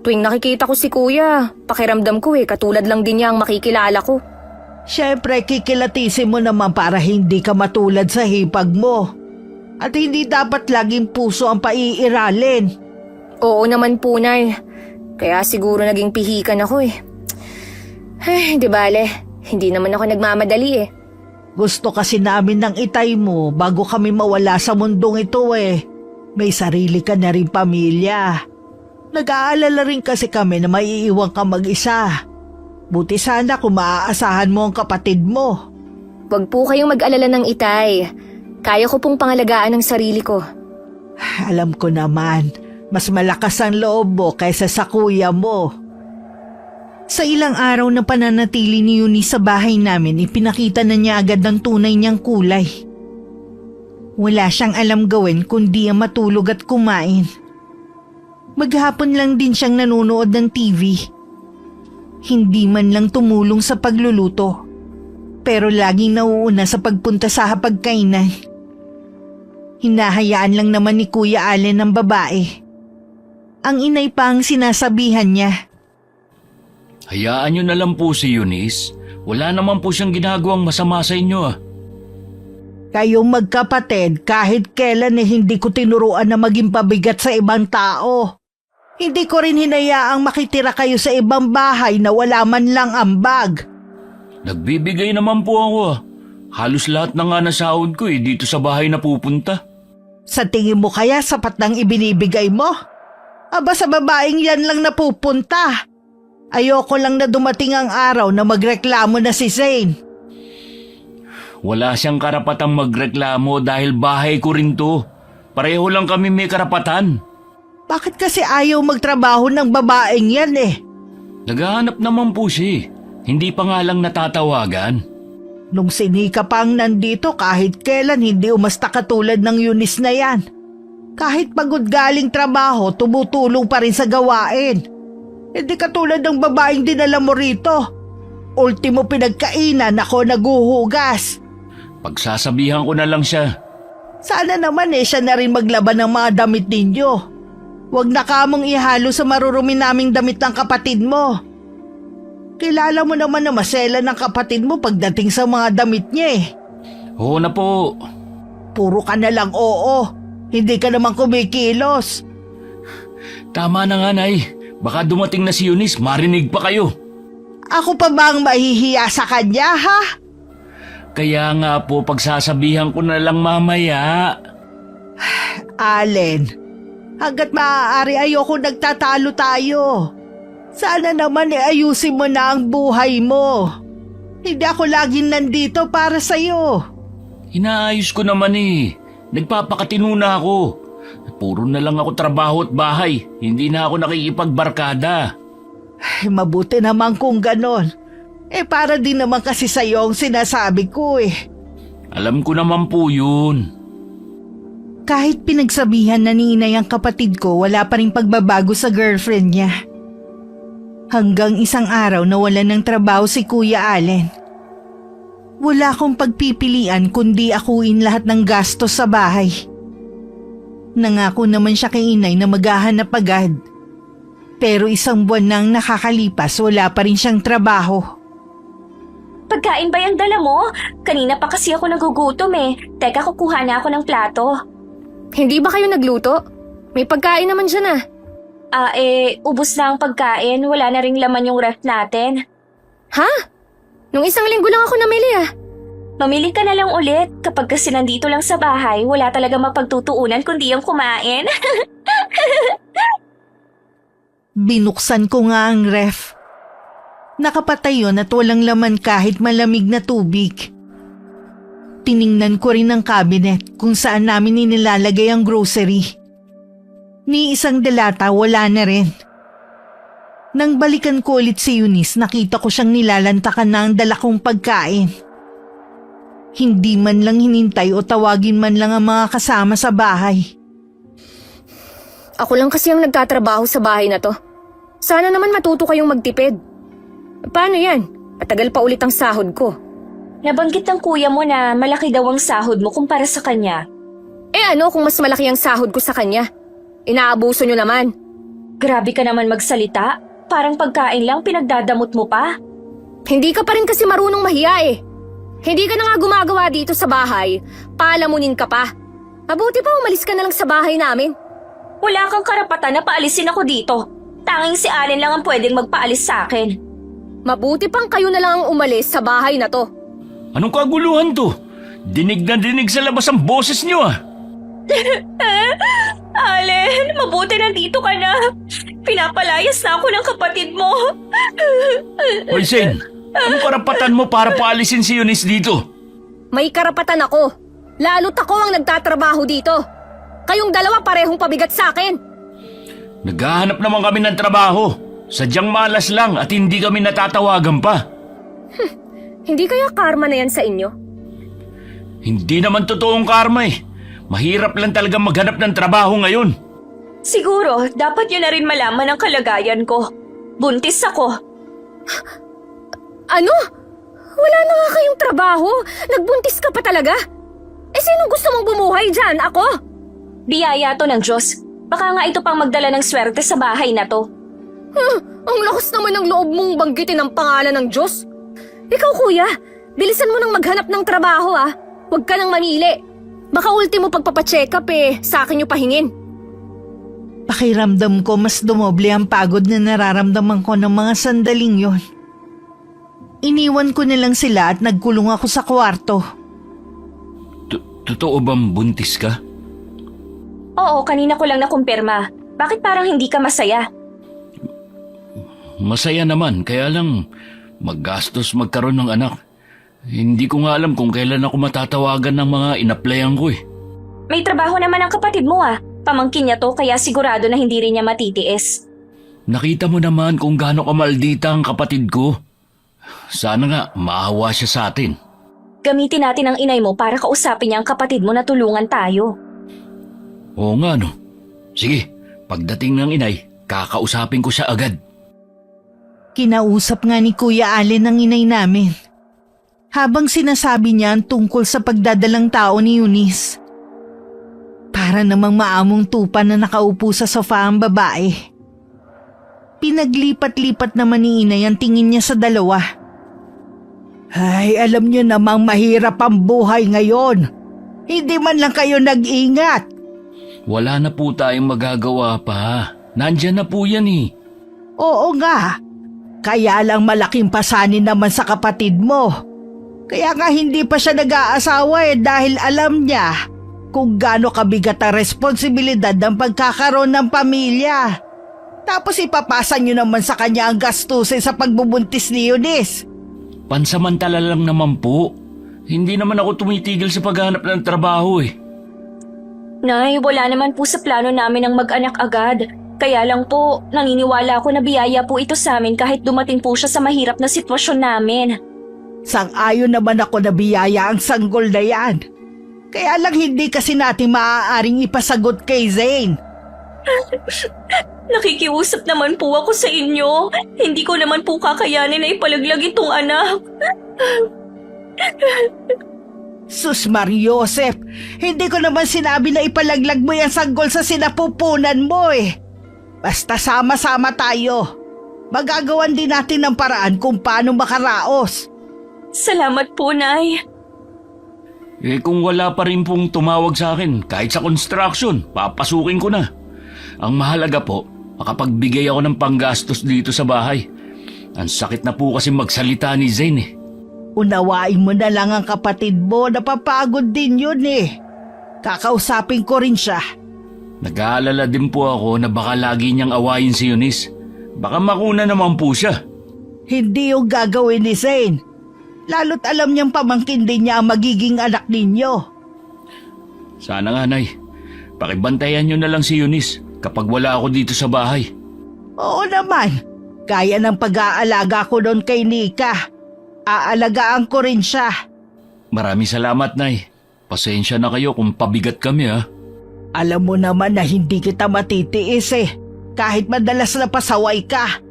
Speaker 2: Tuwing nakikita ko si Kuya, pakiramdam ko katulad lang din niya ang makikilala ko.
Speaker 1: Siyempre kikilatisin mo naman para hindi ka matulad sa hipag mo. At hindi dapat laging puso ang paiiralin.
Speaker 2: Oo naman po Nay, kaya siguro naging pihikan ako Ay, di bale, hindi naman ako nagmamadali
Speaker 1: Gusto kasi namin ng itay mo bago kami mawala sa mundong ito May sarili ka na rin pamilya. Nag-aalala rin kasi kami na maiiwan ka mag-isa. Buti sana kung maaasahan mo ang kapatid mo.
Speaker 2: Huwag po kayong mag-alala ng itay. Kaya ko pong pangalagaan ang sarili ko.
Speaker 1: Alam ko naman, mas malakas ang loob mo kaysa sa kuya mo.
Speaker 3: Sa ilang araw na pananatili ni Eunice sa bahay namin, ipinakita na niya agad ang tunay niyang kulay. Wala siyang alam gawin kundi ang matulog at kumain. Maghapon lang din siyang nanonood ng TV. Hindi man lang tumulong sa pagluluto, pero laging nauuna sa pagpunta sa hapagkainan. Hinahayaan lang naman ni Kuya Allen ang babae. Ang inay pa ang sinasabihan niya.
Speaker 4: Hayaan nyo na lang po si Eunice. Wala naman po siyang ginagawang masama sa inyo
Speaker 1: Kayong magkapatid kahit kailan hindi ko tinuruan na maging pabigat sa ibang tao. Hindi ko rin hinayaang makitira kayo sa ibang bahay na wala man lang ambag.
Speaker 4: Nagbibigay naman po ako Halos lahat na nga nasahod ko dito sa bahay na pupunta.
Speaker 1: Sa tingin mo kaya sapat ng ibinibigay mo? Aba sa babaeng yan lang napupunta. Ayoko lang na dumating ang araw na magreklamo na si Zane.
Speaker 4: Wala siyang karapatang magreklamo dahil bahay ko rin to. Pareho lang kami may karapatan.
Speaker 1: Bakit kasi ayaw magtrabaho ng babaeng yan
Speaker 4: Naghahanap naman po siya. Hindi pa nga lang natatawagan.
Speaker 1: Nung sinika pang nandito kahit kailan hindi umasta katulad ng Eunice na yan. Kahit pagod galing trabaho, tumutulong pa rin sa gawain. Hindi katulad ng babaeng dinala mo rito. Ultimo pinagkainan ako naguhugas.
Speaker 4: Pagsasabihan ko na lang siya.
Speaker 1: Sana naman siya na rin maglaban ng mga damit ninyo. Huwag na kamong ihalo sa marurumi naming damit ng kapatid mo. Kilala mo naman na masela ng kapatid mo pagdating sa mga damit niya
Speaker 4: Oo na po.
Speaker 1: Puro ka na lang oo. Hindi ka naman kumikilos.
Speaker 4: Tama na nga, Nay. Baka dumating na si Eunice, marinig pa kayo.
Speaker 1: Ako pa ba ang mahihiya sa kanya, ha?
Speaker 4: Kaya nga po, pagsasabihan ko na lang mamaya.
Speaker 1: Allen, Hanggat maaari ayoko nagtatalo tayo. Sana naman ayusin mo na ang buhay mo. Hindi ako laging nandito para sa'yo.
Speaker 4: Inaayos ko naman eh. Nagpapakatino na ako. Puro na lang ako trabaho at bahay. Hindi na ako nakikipagbarkada.
Speaker 1: Ay, mabuti naman kung ganon. Para din naman kasi sa'yo ang sinasabi ko eh.
Speaker 4: Alam ko naman po yun.
Speaker 3: Kahit pinagsabihan na ni inay ang kapatid ko, wala pa rin pagbabago sa girlfriend niya. Hanggang isang araw nawalan ng trabaho si Kuya Allen. Wala akong pagpipilian kundi akuin lahat ng gastos sa bahay. Nangako naman siya kay inay na maghahanap agad. Pero isang buwan nang nakakalipas, wala pa rin siyang trabaho.
Speaker 5: Pagkain ba yung dala mo? Kanina pa kasi ako nagugutom eh. Teka, kukuha na ako ng plato.
Speaker 2: Hindi ba kayo nagluto? May pagkain naman dyan ah.
Speaker 5: Ubos na ang pagkain. Wala na ring laman yung ref natin.
Speaker 2: Ha? Nung isang linggo lang ako namili ah.
Speaker 5: Mamili ka na lang ulit. Kapag kasi nandito lang sa bahay, wala talaga mapagtutuunan kundi yung kumain.
Speaker 3: Binuksan ko nga ang ref. Nakapatay yun at walang laman kahit malamig na tubig. Tiningnan ko rin ang cabinet kung saan namin inilalagay ang grocery. Ni isang delata wala na rin. Nang balikan ko ulit si Eunice, nakita ko siyang nilalantakan na ang dala kong pagkain. Hindi man lang hinintay o tawagin man lang ang mga kasama sa bahay.
Speaker 2: Ako lang kasi ang nagtatrabaho sa bahay na to. Sana naman matuto kayong magtipid. Paano yan? Matagal pa ulit ang sahod ko.
Speaker 5: Nabanggit ng kuya mo na malaki daw ang sahod mo kumpara sa kanya.
Speaker 2: Ano kung mas malaki ang sahod ko sa kanya? Inaabuso nyo naman.
Speaker 5: Grabe ka naman magsalita. Parang pagkain lang pinagdadamot mo pa.
Speaker 2: Hindi ka pa rin kasi marunong mahiya eh. Hindi ka na nga gumagawa dito sa bahay. Paalamunin ka pa. Mabuti pa umalis ka na lang sa bahay namin.
Speaker 5: Wala kang karapatan na paalisin ako dito. Tanging si Allen lang ang pwedeng magpaalis sa akin.
Speaker 2: Mabuti pang kayo na lang ang umalis sa bahay na to.
Speaker 4: Anong kaguluhan to? Dinig na dinig sa labas ang boses niyo ah.
Speaker 5: Allen, mabuti nandito ka na. Pinapalayas na ako ng kapatid mo.
Speaker 4: Hoy Zane, anong karapatan mo para paalisin si Eunice dito?
Speaker 2: May karapatan ako. Lalo't ako ang nagtatrabaho dito. Kayong dalawa parehong pabigat sa akin.
Speaker 4: Naghahanap naman kami ng trabaho. Sadyang malas lang at hindi kami natatawagan pa.
Speaker 2: Hindi kaya karma na yan sa inyo?
Speaker 4: Hindi naman totoong karma eh. Mahirap lang talaga maghanap ng trabaho ngayon.
Speaker 5: Siguro, dapat yun na rin malaman ang kalagayan ko. Buntis ako.
Speaker 2: Ano? Wala na nga kayong trabaho? Nagbuntis ka pa talaga? Sino gusto mong bumuhay dyan? Ako?
Speaker 5: Biyaya to ng Diyos. Baka nga ito pang magdala ng swerte sa bahay na to.
Speaker 2: Ang lakas naman ng loob mong banggitin ang pangalan ng Diyos. Ikaw kuya, bilisan mo nang maghanap ng trabaho ah. Huwag ka nang manili. Baka ultimo pagpapacheck up sa akin yung pahingin.
Speaker 3: Pakiramdam ko mas dumoble ang pagod na nararamdaman ko ng mga sandaling yon. Iniwan ko na lang sila at nagkulong ako sa kwarto.
Speaker 4: Totoo bang buntis ka?
Speaker 5: Oo, kanina ko lang nakumpirma. Bakit parang hindi ka masaya?
Speaker 4: Masaya naman, kaya lang maggastos magkaroon ng anak. Hindi ko nga alam kung kailan ako matatawagan ng mga inaplayan ko eh.
Speaker 5: May trabaho naman ang kapatid mo ah. Pamangkin niya to kaya sigurado na hindi rin niya matitiis.
Speaker 4: Nakita mo naman kung gaano kamaldita ang kapatid ko. Sana nga maawa siya sa atin.
Speaker 5: Gamitin natin ang inay mo para kausapin niya ang kapatid mo na tulungan tayo.
Speaker 4: Oo nga no. Sige, pagdating ng inay, kakausapin ko siya agad.
Speaker 3: Kinausap nga ni Kuya Allen ang inay namin. Habang sinasabi niya ang tungkol sa pagdadalang tao ni Eunice. Para namang maamong tupa na nakaupo sa sofa ang babae. Pinaglipat-lipat naman ni inay ang tingin niya sa dalawa.
Speaker 1: Ay, alam niyo namang mahirap ang buhay ngayon. Hindi man lang kayo nag-ingat.
Speaker 4: Wala na po tayong magagawa pa. Nandyan na po yan eh.
Speaker 1: Oo nga. Kaya lang malaking pasanin naman sa kapatid mo. Kaya nga hindi pa siya nag-aasawa dahil alam niya kung gaano kabigat ang responsibilidad ng pagkakaroon ng pamilya. Tapos ipapasa niyo naman sa kanya ang gastusin sa pagbubuntis ni Eunice.
Speaker 4: Pansamantala lang naman po. Hindi naman ako tumitigil sa paghanap ng trabaho eh.
Speaker 5: Nay, wala naman po sa plano namin ang mag-anak agad. Kaya lang po, naniniwala ako na biyaya po ito sa amin kahit dumating po siya sa mahirap na sitwasyon namin.
Speaker 1: Sang-ayon naman ako na biyaya ang sanggol na yan. Kaya lang hindi kasi natin maaaring ipasagot kay Zane.
Speaker 5: Nakikiusap naman po ako sa inyo. Hindi ko naman po kakayanin na ipalaglag itong anak.
Speaker 1: Sus Mariosep, hindi ko naman sinabi na ipalaglag mo yung sanggol sa sinapupunan mo eh. Basta sama-sama tayo. Magagawan din natin ng paraan kung paano makaraos.
Speaker 5: Salamat po, Nay.
Speaker 4: Kung wala pa rin pong tumawag sa akin, kahit sa construction, papasukin ko na. Ang mahalaga po, makapagbigay ako ng panggastos dito sa bahay. Ang sakit na po kasi magsalita ni Zane eh.
Speaker 1: Unawain mo na lang ang kapatid mo, napapagod din yun eh. Kakausapin ko rin siya.
Speaker 4: Nag-aalala din po ako na baka lagi niyang awayin si Eunice. Baka makuna naman po siya.
Speaker 1: Hindi yung gagawin ni Zane. Lalo't alam niyang pamangkin din niya ang magiging anak ninyo.
Speaker 4: Sana nga, Nay. Pakibantayan niyo na lang si Eunice kapag wala ako dito sa bahay.
Speaker 1: Oo naman, gaya ng pag-aalaga ko doon kay Nika. Aalagaan ko rin siya.
Speaker 4: Maraming salamat, Nay. Pasensya na kayo kung pabigat kami, ha.
Speaker 1: Alam mo naman na hindi kita matitiis eh, kahit madalas na pasaway ka.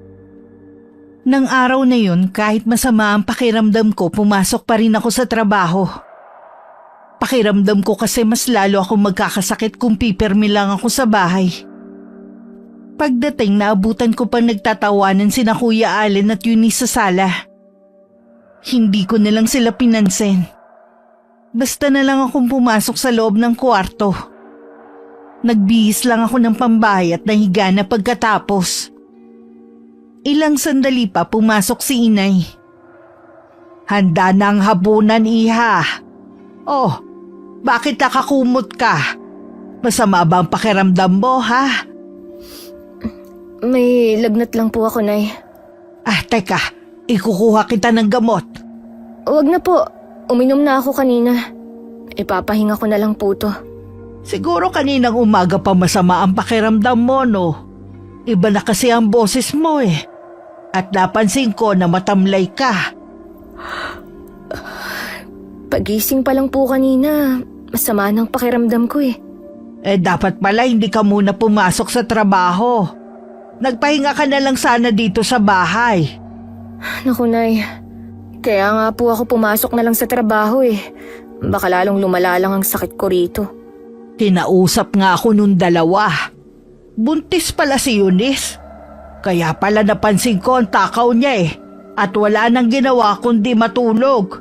Speaker 3: Nang araw na yun, kahit masama ang pakiramdam ko, pumasok pa rin ako sa trabaho. Pakiramdam ko kasi mas lalo akong magkakasakit kung pipirmi lang ako sa bahay. Pagdating, naabutan ko pang nagtatawanan sina Kuya Allen at Eunice sa sala. Hindi ko na lang sila pinansin. Basta na lang akong pumasok sa loob ng kwarto. Nagbihis lang ako ng pambahay at nahiga na pagkatapos. Ilang sandali pa pumasok si Inay.
Speaker 1: Handa na ang hapunan, Iha. Oh, bakit nakakumot ka? Masama ba ang pakiramdam mo, ha?
Speaker 2: May lagnat lang po ako, Nay.
Speaker 1: Teka, ikukuha kita ng gamot.
Speaker 2: Huwag na po. Uminom na ako kanina. Ipapahinga ko na lang po to.
Speaker 1: Siguro kaninang umaga pa masama ang pakiramdam mo, no? Iba na kasi ang boses mo eh. At napansin ko na matamlay ka.
Speaker 2: Pagising pa lang po kanina, masama ng pakiramdam ko eh.
Speaker 1: Dapat pala hindi ka muna pumasok sa trabaho. Nagpahinga ka na lang sana dito sa bahay.
Speaker 2: Naku, Nay. Kaya nga po ako pumasok na lang sa trabaho eh. Baka lalong lumala lang ang sakit ko rito.
Speaker 1: Kinausap nga ako nung dalawa. Buntis pala si Eunice. Kaya pala napansin ko ang takaw niya eh. At wala nang ginawa kundi matulog.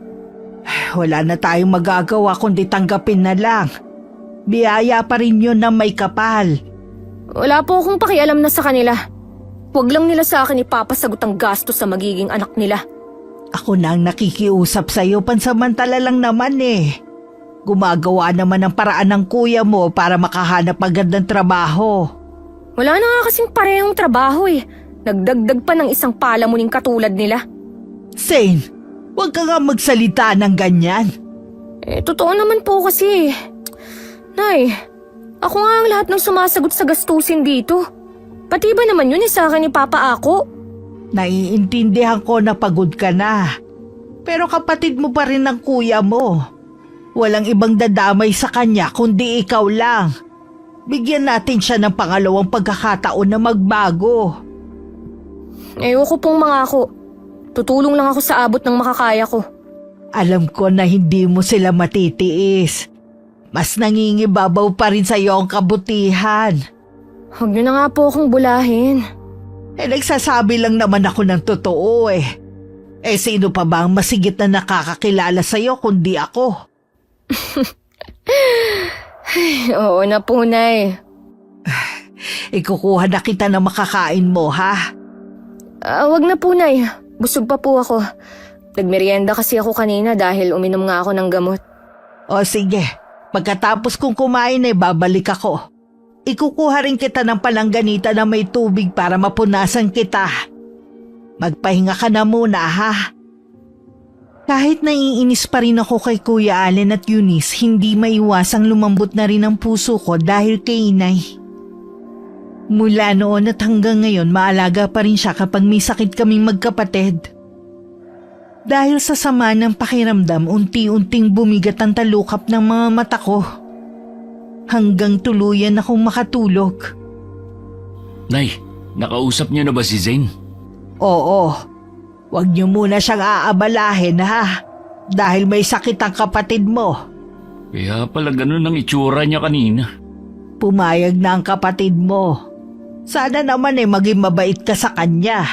Speaker 1: Wala na tayong magagawa kundi tanggapin na lang. Biyaya pa rin yun na may kapal.
Speaker 2: Wala po akong pakialam na sa kanila. Huwag lang nila sa akin ipapasagot ang gasto sa magiging anak nila.
Speaker 1: Ako na ang nakikiusap sa'yo, pansamantala lang naman eh. Gumagawa naman ng paraan ng kuya mo para makahanap agad ng trabaho.
Speaker 2: Wala na nga kasing parehong trabaho eh. Nagdagdag pa ng isang palamuning katulad nila.
Speaker 1: Zane, huwag ka nga magsalita ng ganyan.
Speaker 2: Totoo naman po kasi. Nay, ako nga ang lahat ng sumasagot sa gastusin dito. Pati ba naman yun sa akin ni Papa Ako?
Speaker 1: Naiintindihan ko na pagod ka na. Pero kapatid mo pa rin ang kuya mo. Walang ibang dadamay sa kanya kundi ikaw lang. Bigyan natin siya ng pangalawang pagkakataon na magbago.
Speaker 2: Ayoko pong mangako. Tutulong lang ako sa abot ng makakaya ko.
Speaker 1: Alam ko na hindi mo sila matitiis. Mas nangingibabaw pa rin sa'yo ang kabutihan.
Speaker 2: Huwag niyo na nga po akong bulahin.
Speaker 1: Nagsasabi lang naman ako ng totoo eh. Sino pa ba ang masigit na nakakakilala sa'yo kundi ako?
Speaker 2: Oo na po, Nay.
Speaker 1: Ikukuha na kita na makakain mo, ha?
Speaker 2: Wag na po, Nay. Busog pa po ako. Nagmerienda kasi ako kanina dahil uminom nga ako ng gamot.
Speaker 1: O sige, Pagkatapos kong kumain ay babalik ako. Ikukuha rin kita ng palangganita na may tubig para mapunasan kita. Magpahinga ka na muna ha. Kahit naiinis pa rin ako kay Kuya Allen at Eunice, hindi maiwasang lumambot na rin ang puso ko dahil kay inay. Mula noon at hanggang ngayon maalaga pa rin siya kapag may sakit kaming magkapatid. Dahil sa sama ng pakiramdam, unti-unting bumigat ang talukap ng mga mata ko. Hanggang tuluyan akong makatulog.
Speaker 4: Nay, nakausap niyo na ba si Zane?
Speaker 1: Oo, wag niyo muna siyang aabalahin ha. Dahil may sakit ang kapatid mo.
Speaker 4: Kaya pala ganun ang itsura niya kanina.
Speaker 1: Pumayag na ang kapatid mo. Sana naman maging mabait ka sa kanya.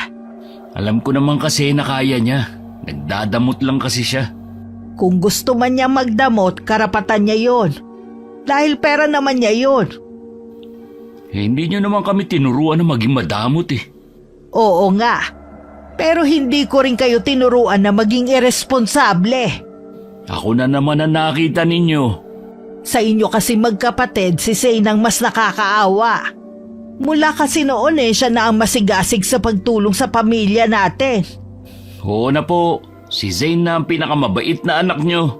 Speaker 4: Alam ko naman kasi na kaya niya. Nagdadamot lang kasi siya.
Speaker 1: Kung gusto man niya magdamot, karapatan niya yon. Dahil pera naman niya yon.
Speaker 4: Hindi niyo naman kami tinuruan na maging madamot eh.
Speaker 1: Oo nga. Pero hindi ko rin kayo tinuruan na maging irresponsable.
Speaker 4: Ako na naman ang nakita ninyo.
Speaker 1: Sa inyo kasi magkapatid, si Zane ang mas nakakaawa. Mula kasi noon siya na ang masigasig sa pagtulong sa pamilya natin.
Speaker 4: Oo na po, si Zane na ang pinakamabait na anak niyo.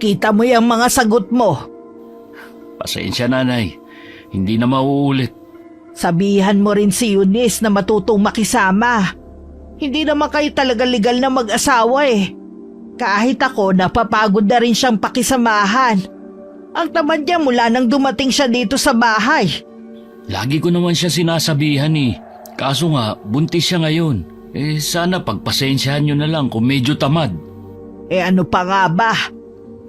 Speaker 1: Kita mo yung mga sagot mo.
Speaker 4: Pasensya nanay, hindi na mauulit.
Speaker 1: Sabihan mo rin si Eunice na matutong makisama. Hindi naman kayo talaga legal na mag-asawa eh. Kahit ako, napapagod na rin siyang pakisamahan. Ang tamad niya mula nang dumating siya dito sa bahay.
Speaker 4: Lagi ko naman siya sinasabihan eh. Kaso nga, buntis siya ngayon. Sana pagpasensyahan nyo na lang kung medyo tamad.
Speaker 1: Ano pa nga ba?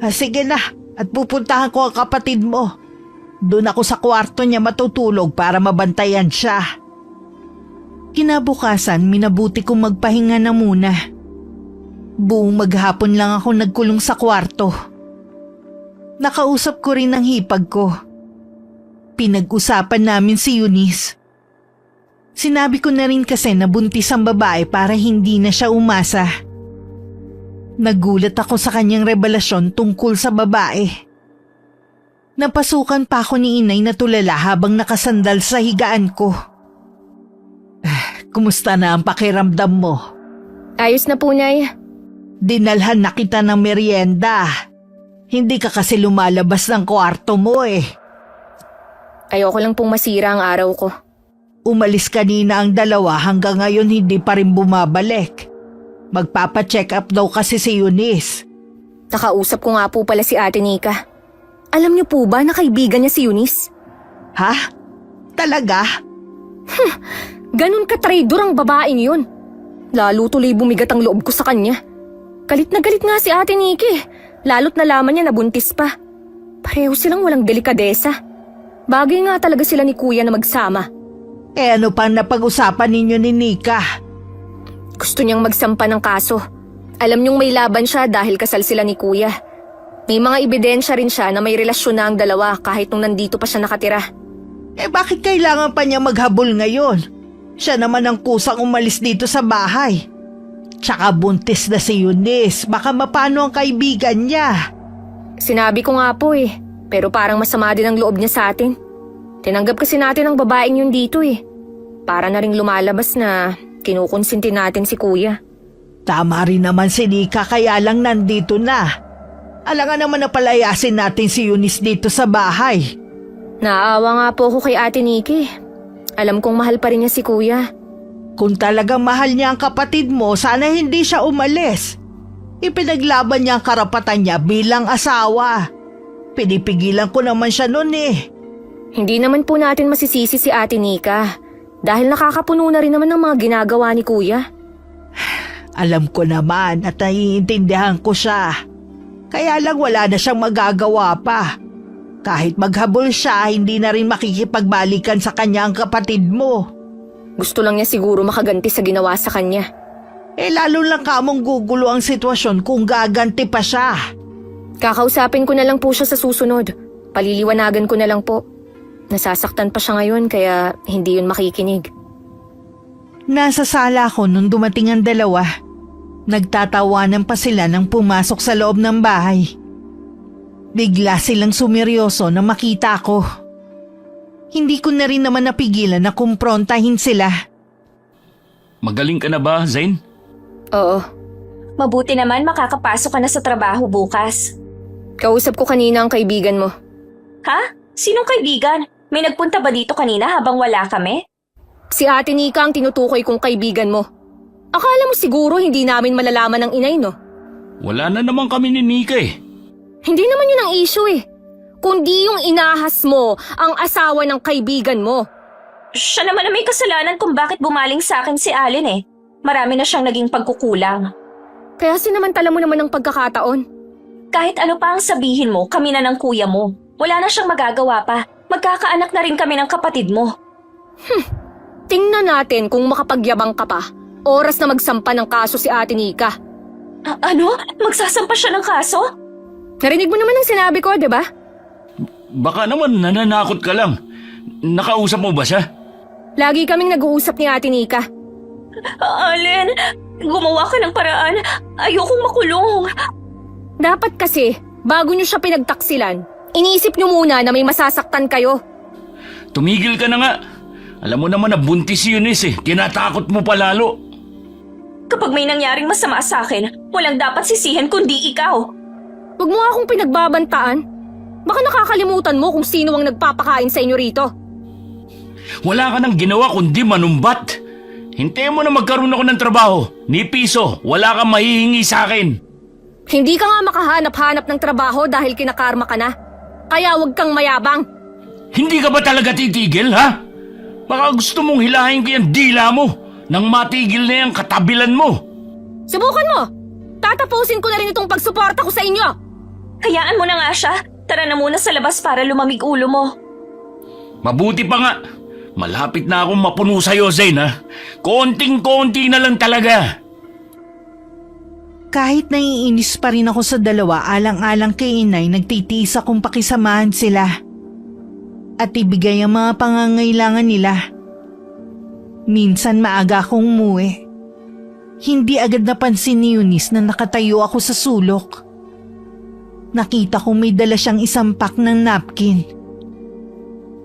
Speaker 1: Sige na, at pupuntahan ko ang kapatid mo. Doon ako sa kwarto niya matutulog para mabantayan siya.
Speaker 3: Kinabukasan, minabuti kong magpahinga na muna. Buong maghapon lang ako nagkulong sa kwarto. Nakausap ko rin ang hipag ko. Pinag-usapan namin si Eunice. Sinabi ko na rin kasi na buntis ang babae para hindi na siya umasa. Nagulat ako sa kanyang revelasyon tungkol sa babae. Napasukan pa ako ni inay na tulala habang nakasandal sa higaan ko.
Speaker 1: Kumusta na ang pakiramdam mo?
Speaker 2: Ayos na po, Nay.
Speaker 1: Dinalhan na kita ng merienda. Hindi ka kasi lumalabas ng kwarto mo eh.
Speaker 2: Ayoko lang pong masira ang araw ko.
Speaker 1: Umalis kanina ang dalawa hanggang ngayon hindi pa rin bumabalik. Magpapa-check up daw kasi si Eunice.
Speaker 2: Nakausap ko nga po pala si Ate Nika. Alam niyo po ba na kaibigan niya si Eunice?
Speaker 1: Ha? Talaga?
Speaker 2: Ganun ka-traidor ang babaeng yun. Lalo tuloy bumigat ang loob ko sa kanya. Galit na galit nga si Ate Nikki. Lalo't nalaman niya na buntis pa. Pareho silang walang delikadesa. Bagay nga talaga sila ni Kuya na magsama.
Speaker 1: Ano pang napag-usapan ninyo ni Nika?
Speaker 2: Gusto niyang magsampa ng kaso. Alam niyong may laban siya dahil kasal sila ni Kuya. May mga ebidensya rin siya na may relasyon na ang dalawa kahit nung nandito pa siya nakatira.
Speaker 1: Bakit kailangan pa niya maghabol ngayon? Siya naman ang kusang umalis dito sa bahay. Tsaka buntis na si Eunice, baka mapano ang kaibigan niya.
Speaker 2: Sinabi ko nga po pero parang masama din ang loob niya sa atin. Tinanggap kasi natin ang babaeng yun dito Para na ring lumalabas na kinukonsinti natin si Kuya.
Speaker 1: Tama rin naman si Nika kaya lang nandito na. Alangan naman na palayasin natin si Eunice dito sa bahay.
Speaker 2: Naawa nga po ako kay Ate Nikki. Alam kong mahal pa rin niya si Kuya.
Speaker 1: Kung talagang mahal niya ang kapatid mo, sana hindi siya umalis. Ipinaglaban niya ang karapatan niya bilang asawa. Pinipigilan ko naman siya noon
Speaker 2: Hindi naman po natin masisisi si Ate Nika. Dahil nakakapuno na rin naman ng mga ginagawa ni Kuya.
Speaker 1: Alam ko naman at naiintindihan ko siya. Kaya lang wala na siyang magagawa pa. Kahit maghabol siya, hindi na rin makikipagbalikan sa kanya ang kapatid mo.
Speaker 2: Gusto lang niya siguro makaganti sa ginawa sa kanya.
Speaker 1: Lalo lang kamong gugulo ang sitwasyon kung gaganti pa siya.
Speaker 2: Kakausapin ko na lang po siya sa susunod. Paliliwanagan ko na lang po. Nasasaktan pa siya ngayon kaya hindi yun makikinig.
Speaker 3: Nasa sala ako nung dumating ang dalawa. Nagtatawanan pa sila nang pumasok sa loob ng bahay. Bigla silang sumeryoso na makita ko. Hindi ko na rin naman napigilan na kumprontahin sila.
Speaker 4: Magaling ka na ba, Zane?
Speaker 2: Oo.
Speaker 5: Mabuti naman makakapasok ka na sa trabaho bukas.
Speaker 2: Kausap ko kanina ang kaibigan mo.
Speaker 5: Ha? Sinong kaibigan? May nagpunta ba dito kanina habang wala kami?
Speaker 2: Si Ate Nika ang tinutukoy kong kaibigan mo. Akala mo siguro hindi namin malalaman ng inay, no?
Speaker 4: Wala na naman kami ni Nika eh.
Speaker 2: Hindi naman yun ang issue eh. Kundi yung inahas mo ang asawa ng kaibigan mo.
Speaker 5: Siya naman na may kasalanan kung bakit bumaling sa akin si Allen eh. Marami na siyang naging pagkukulang.
Speaker 2: Kaya sinamantala mo naman ang pagkakataon.
Speaker 5: Kahit ano pa ang sabihin mo, kami na ng kuya mo. Wala na siyang magagawa pa. Magkakaanak na rin kami ng kapatid mo.
Speaker 2: Tingnan natin kung makapagyabang ka pa. Oras na magsampa ng kaso si Ate Nika.
Speaker 5: Ano? Magsasampa siya ng kaso?
Speaker 2: Narinig mo naman ang sinabi ko, di ba?
Speaker 4: Baka naman nananakot ka lang. Nakausap mo ba siya?
Speaker 2: Lagi kaming nag-uusap ni Ate Nika.
Speaker 5: Allen, gumawa ka ng paraan. Ayokong makulong.
Speaker 2: Dapat kasi, bago nyo siya pinagtaksilan, iniisip nyo muna na may masasaktan kayo.
Speaker 4: Tumigil ka na nga. Alam mo naman na buntis si Eunice eh. Tinatakot mo pa lalo.
Speaker 5: Kapag may nangyaring masama sa akin, walang dapat sisihin kundi ikaw.
Speaker 2: Huwag mo akong pinagbabantaan. Baka nakakalimutan mo kung sino ang nagpapakain sa inyo rito.
Speaker 4: Wala ka nang ginawa kundi manumbat. Hintayin mo na magkaroon ako ng trabaho. Ni piso, wala kang mahihingi sa akin.
Speaker 2: Hindi ka nga makahanap-hanap ng trabaho dahil kinakarma ka na. Kaya huwag kang mayabang.
Speaker 4: Hindi ka ba talaga titigil, ha? Baka gusto mong hilahin ko yung dila mo nang matigil na yung katabilan mo.
Speaker 2: Subukan mo! Tatapusin ko na rin itong pagsuporta ko sa inyo.
Speaker 5: Hayaan mo na nga siya. Tara na muna sa labas para lumamig ulo mo.
Speaker 4: Mabuti pa nga. Malapit na akong mapuno sa'yo, Zane, ha? Konting-konti na lang talaga.
Speaker 3: Kahit naiinis pa rin ako sa dalawa, alang-alang kay inay, nagtitiis akong pakisamahan sila at ibigay ang mga pangangailangan nila. Minsan maaga akong umuwi. Hindi agad napansin ni Eunice na nakatayo ako sa sulok. Nakita kong may dala siyang isang pack ng napkin.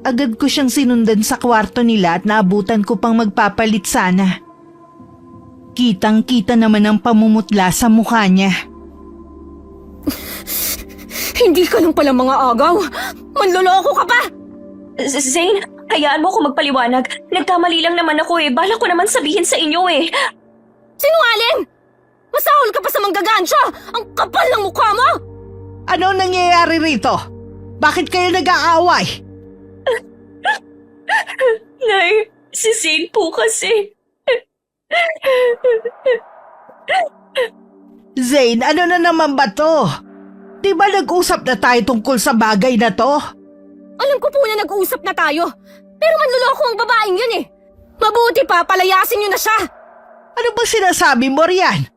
Speaker 3: Agad ko siyang sinundan sa kwarto nila at naabutan ko pang magpapalit sana. Kitang-kita naman ang pamumutla sa mukha niya.
Speaker 2: Hindi ka lang pala mga agaw. Manloloko ka pa!
Speaker 5: Zane, hayaan mo ako magpaliwanag. Nagkamali lang naman ako eh. Bala ko naman sabihin sa inyo eh.
Speaker 2: Sinungaling! Masahol ka pa sa manggagansya! Ang kapal ng mukha mo!
Speaker 1: Ano nangyayari rito? Bakit kayo nag-aaway?
Speaker 5: Nay, si Zane po kasi.
Speaker 1: Zane, ano na naman ba to? Di ba nag-usap na tayo tungkol sa bagay na to?
Speaker 2: Alam ko po na nag-uusap na tayo. Pero manloloko ang babaeng yun eh. Mabuti pa, palayasin nyo na siya.
Speaker 1: Ano ba sinasabi mo riyan?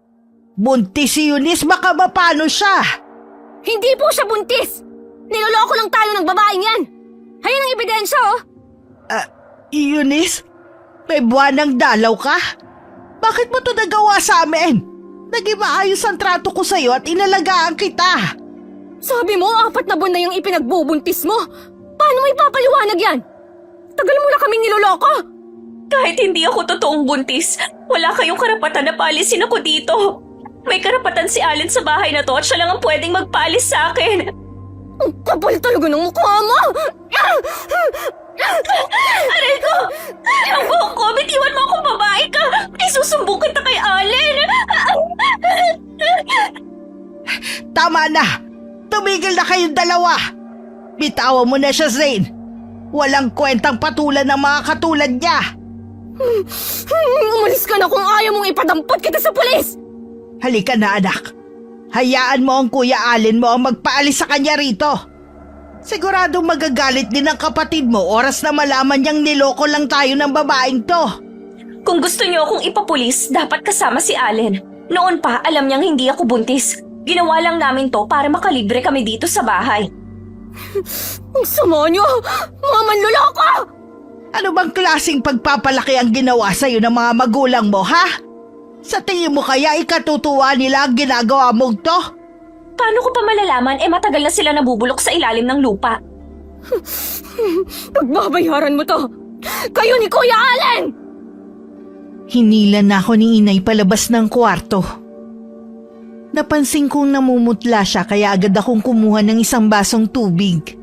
Speaker 1: Buntis si Eunice, baka mapano siya?
Speaker 2: Hindi po siya buntis. Niloloko lang tayo ng babaeng yan. Hayan ang ebidensya oh.
Speaker 1: Eunice, may buwanang dalaw ka? Bakit mo to nagawa sa amin? Naging maayos ang trato ko sa'yo at inalagaan kita.
Speaker 2: Sabi mo, 4 na buwan na yung ipinagbubuntis mo. Paano mo ipapaliwanag yan? Tagal mo na kaming niloloko.
Speaker 5: Kahit hindi ako totoong buntis, wala kayong karapatan na paalisin ako dito. May karapatan si Allen sa bahay na to at siya lang ang pwedeng magpaalis sa akin.
Speaker 2: Ang kapal talaga ng mukha mo!
Speaker 5: Aray ko! Ang buhok ko! Bitiwan mo akong babae ka! Isusumbong kita kay Allen!
Speaker 1: Tama na! Tumigil na kayong dalawa! Bitawan mo na siya, Zane! Walang kwentang patulan ng mga katulad niya!
Speaker 2: Umalis ka na kung ayaw mong ipadampot kita sa pulis!
Speaker 1: Halika na, anak. Hayaan mo ang Kuya Allen mo ang magpaalis sa kanya rito. Siguradong magagalit din ang kapatid mo oras na malaman niyang niloko lang tayo ng babaeng to.
Speaker 5: Kung gusto niyo akong ipapulis, dapat kasama si Allen. Noon pa, alam niyang hindi ako buntis. Ginawa lang namin to para makalibre kami dito sa bahay.
Speaker 2: Ang sama niyo! Mga manloloko!
Speaker 1: Ano bang klaseng pagpapalaki ang ginawa sa'yo ng mga magulang mo, ha? Sa tingin mo kaya ikatutuwa nila ang ginagawa mong to?
Speaker 5: Paano ko pa malalaman matagal na sila nabubulok sa ilalim ng lupa?
Speaker 2: Pagbabayaran mo to! Kayo ni Kuya Allen!
Speaker 3: Hinila na ako ni inay palabas ng kwarto. Napansin kong namumutla siya kaya agad akong kumuha ng isang basong tubig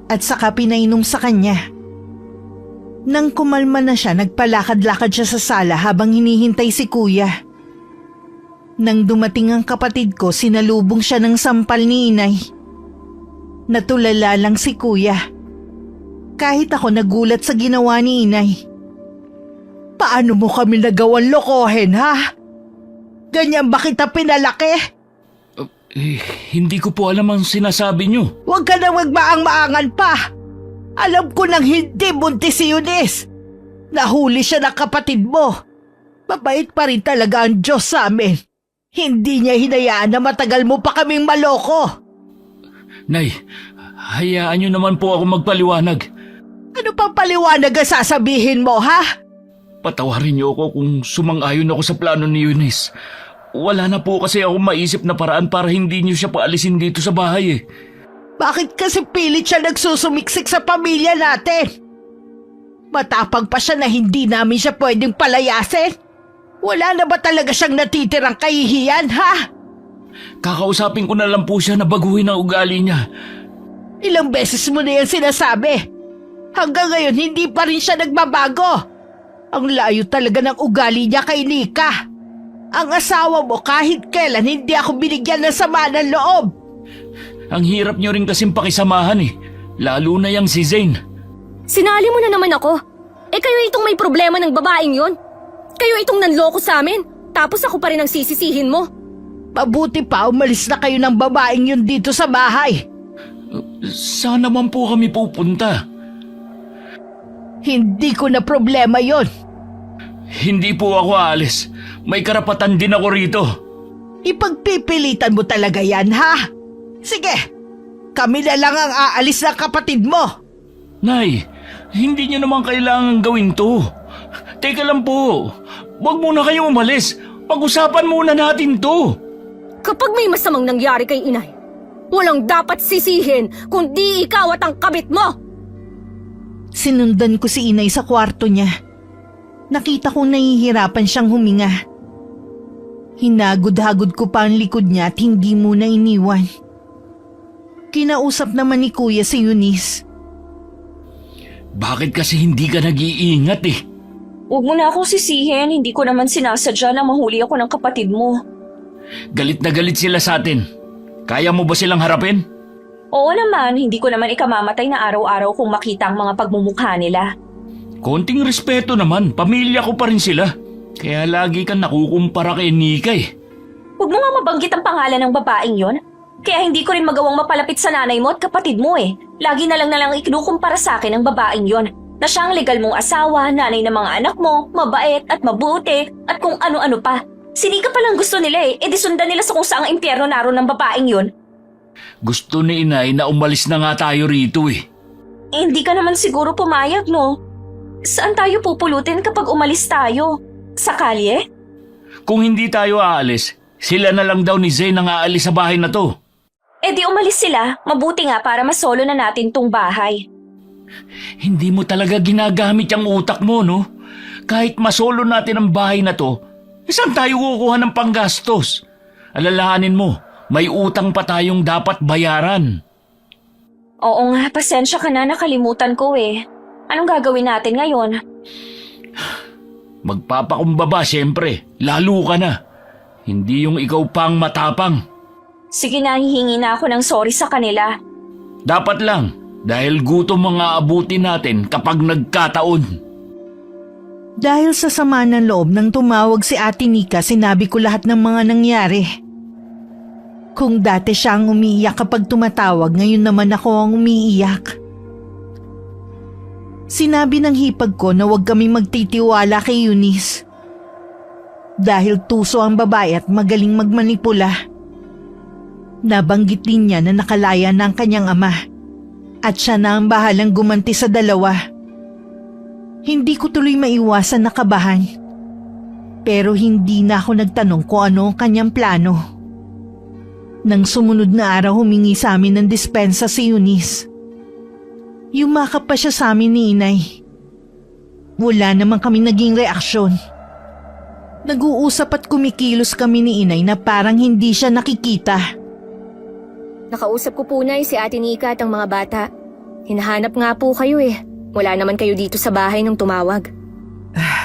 Speaker 3: at saka pinainom sa kanya. Nang kumalma na siya, nagpalakad-lakad siya sa sala habang hinihintay si kuya. Nang dumating ang kapatid ko, sinalubong siya ng sampal ni inay. Natulala lang si kuya. Kahit ako nagulat sa ginawa ni inay. Paano mo kami nagawan lokohin, ha? Ganyan ba kita pinalaki?
Speaker 4: Hindi ko po alam ang sinasabi niyo.
Speaker 1: Huwag ka na magmaang-maangan pa. Alam ko nang hindi buntis si Eunice. Nahuli siya ng kapatid mo. Mabait pa rin talaga ang Diyos sa amin. Hindi niya hinayaan na matagal mo pa kaming maloko.
Speaker 4: Nay, hayaan niyo naman po ako magpaliwanag.
Speaker 1: Ano pang paliwanag ang sasabihin mo, ha?
Speaker 4: Patawarin niyo ako kung sumang-ayon ako sa plano ni Eunice. Wala na po kasi ako maisip na paraan para hindi niyo siya paalisin dito sa bahay eh.
Speaker 1: Bakit kasi pilit siya nagsusumiksik sa pamilya natin? Matapang pa siya na hindi namin siya pwedeng palayasin. Wala na ba talaga siyang natitirang kahihiyan, ha?
Speaker 4: Kakausapin ko na lang po siya na baguhin ang ugali niya.
Speaker 1: Ilang beses mo na yan sinasabi. Hanggang ngayon hindi pa rin siya nagbabago. Ang layo talaga ng ugali niya kay Nika. Ang asawa mo kahit kailan hindi ako binigyan ng sama ng loob.
Speaker 4: Ang hirap niyo rin kasing pakisamahan eh. Lalo na yang si Zane.
Speaker 2: Sinali mo na naman ako. Kayo itong may problema ng babaeng yon. Kayo itong nanloko sa amin. Tapos ako pa rin ang sisisihin mo.
Speaker 1: Mabuti pa umalis na kayo ng babaeng yun dito sa bahay.
Speaker 4: Saan naman po kami pupunta?
Speaker 1: Hindi ko na problema yon.
Speaker 4: Hindi po ako aalis. May karapatan din ako rito.
Speaker 1: Ipagpipilitan mo talaga yan, ha? Sige, kami na lang ang aalis ng kapatid mo.
Speaker 4: Nay, hindi niyo naman kailangan gawin to. Teka lang po. Huwag muna kayong umalis. Pag-usapan muna natin to.
Speaker 2: Kapag may masamang nangyari kay inay, walang dapat sisihin kundi ikaw at ang kabit mo.
Speaker 3: Sinundan ko si inay sa kwarto niya. Nakita kong nahihirapan siyang huminga. Hinagod-hagod ko pa ang likod niya at hindi muna iniwan. Kinausap naman ni Kuya si Eunice.
Speaker 4: Bakit kasi hindi ka nag-iingat eh?
Speaker 5: Huwag mo na akong sisihin, hindi ko naman sinasadya na mahuli ako ng kapatid mo.
Speaker 4: Galit na galit sila sa atin. Kaya mo ba silang harapin?
Speaker 5: Oo naman, hindi ko naman ikamamatay na araw-araw kung makita ang mga pagmumukha nila.
Speaker 4: Konting respeto naman, pamilya ko pa rin sila. Kaya lagi kang nakukumpara kay Nika eh.
Speaker 5: Huwag mo nga mabanggit ang pangalan ng babaeng yon. Kaya hindi ko rin magawang mapalapit sa nanay mo at kapatid mo eh. Lagi na lang ikinukumpara sa akin ang babaeng yon. Na siya ang legal mong asawa, nanay ng mga anak mo, mabait at mabuti at kung ano-ano pa. Sinika pa lang gusto nila eh, di sundan nila sa kung saang impyerno naroon ng babaeng yon.
Speaker 4: Gusto ni inay na umalis na nga tayo rito eh.
Speaker 5: Hindi ka naman siguro pumayag, no? Saan tayo pupulutin kapag umalis tayo? Sa kalye?
Speaker 4: Kung hindi tayo aalis, sila na lang daw ni Zane ang aalis sa bahay na to.
Speaker 5: Di umalis sila, mabuti nga para masolo na natin tong bahay.
Speaker 4: Hindi mo talaga ginagamit yung utak mo, no? Kahit masolo natin ang bahay na to, saan tayo kukuha ng panggastos? Alalahanin mo, may utang pa tayong dapat bayaran.
Speaker 5: Oo nga, pasensya ka na, nakalimutan ko eh. Anong gagawin natin ngayon?
Speaker 4: Magpapakumbaba siyempre, lalo ka na. Hindi yung ikaw pang matapang.
Speaker 5: Sige na, hihingi na ako ng sorry sa kanila.
Speaker 4: Dapat lang, dahil gutom mga abutin natin kapag nagkataon.
Speaker 3: Dahil sa sama ng loob nang tumawag si Ate Nika, sinabi ko lahat ng mga nangyari. Kung dati siya ang umiiyak kapag tumatawag, ngayon naman ako ang umiiyak. Sinabi ng hipag ko na huwag kaming magtitiwala kay Eunice. Dahil tuso ang babae at magaling magmanipula. Nabanggit din niya na nakalaya na ang kanyang ama at siya na ang bahalang gumanti sa dalawa. Hindi ko tuloy maiwasan na kabahan. Pero hindi na ako nagtanong kung ano ang kanyang plano. Nang sumunod na araw humingi sa amin ng dispensa si Eunice. Yumakap pa siya sa amin ni Inay. Wala naman kami naging reaksyon. Nag-uusap at kumikilos kami ni Inay na parang hindi siya nakikita.
Speaker 2: Nakausap ko po na si Ate Nika at ang mga bata. Hinahanap nga po kayo eh. Wala naman kayo dito sa bahay nung tumawag.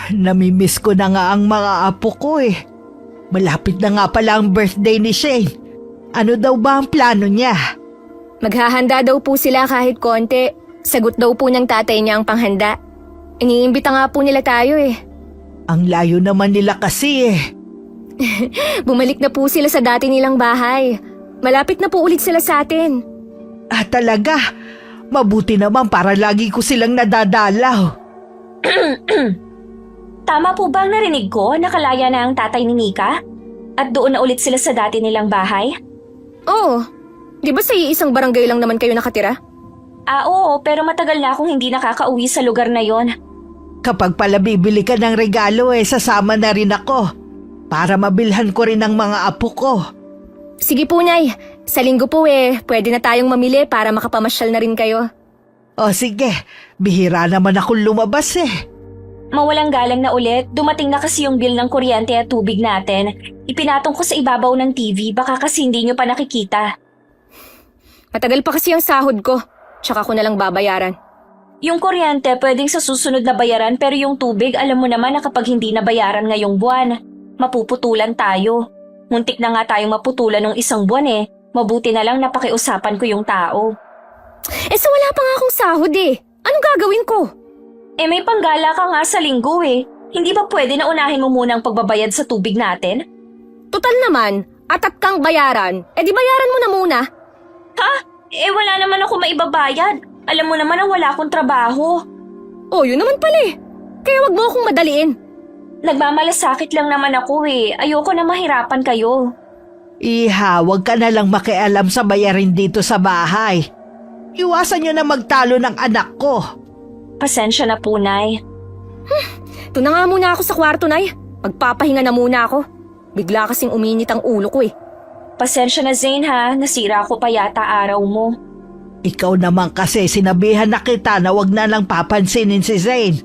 Speaker 1: Namimiss ko na nga ang mga apo ko eh. Malapit na nga pala ang birthday ni Shane. Ano daw ba ang plano niya?
Speaker 2: Maghahanda daw po sila kahit konti. Sagot daw po ng tatay niya ang panghanda. Iniimbita nga po nila tayo eh.
Speaker 1: Ang layo naman nila kasi eh.
Speaker 2: Bumalik na po sila sa dati nilang bahay. Malapit na po ulit sila sa atin.
Speaker 1: Ah, talaga? Mabuti naman para lagi ko silang nadadalaw.
Speaker 5: Tama po ba ang narinig ko? Nakalaya na ang tatay ni Nika? At doon na ulit sila sa dati nilang bahay?
Speaker 2: Oo. Di ba sa iisang barangay lang naman kayo nakatira?
Speaker 5: Oo, pero matagal na akong hindi nakakauwi sa lugar na yon.
Speaker 1: Kapag pala bibili ka ng regalo sasama na rin ako. Para mabilhan ko rin ang mga apo ko.
Speaker 2: Sige po, Nay. Sa linggo po pwede na tayong mamili para makapamasyal na rin kayo.
Speaker 1: O sige, bihira naman akong lumabas eh.
Speaker 5: Mawalang galang na ulit, dumating na kasi yung bill ng kuryente at tubig natin. Ipinatong ko sa ibabaw ng TV, baka kasi hindi nyo pa nakikita.
Speaker 2: Matagal pa kasi ang sahod ko. Tsaka ko na lang babayaran.
Speaker 5: Yung kuryente pwedeng sa susunod na bayaran pero yung tubig alam mo naman na kapag hindi nabayaran ngayong buwan, mapuputulan tayo. Muntik na nga tayong maputulan ng isang buwan Mabuti na lang napakiusapan ko yung tao.
Speaker 2: Sa wala pa nga akong sahod Anong gagawin ko?
Speaker 5: May panggala ka nga sa linggo Hindi ba pwede na unahin mo muna ang pagbabayad sa tubig natin?
Speaker 2: Total naman, atat kang bayaran. Di bayaran mo na muna.
Speaker 5: Ha? Wala naman ako maibabayad. Alam mo naman na wala akong trabaho.
Speaker 2: Yun naman pala Kaya wag mo akong madaliin.
Speaker 5: Nagmamalasakit lang naman ako Ayoko na mahirapan kayo.
Speaker 1: Iha, huwag ka na lang makialam sa bayarin dito sa bahay. Iwasan nyo na magtalo ng anak ko.
Speaker 5: Pasensya na po, Nay.
Speaker 2: Ito na nga muna ako sa kwarto, Nay. Magpapahinga na muna ako. Bigla kasing uminit ang ulo ko
Speaker 5: Pasensya na, Zane ha. Nasira ko pa yata araw mo.
Speaker 1: Ikaw naman kasi sinabihan na kita na wag na lang papansinin si Zane.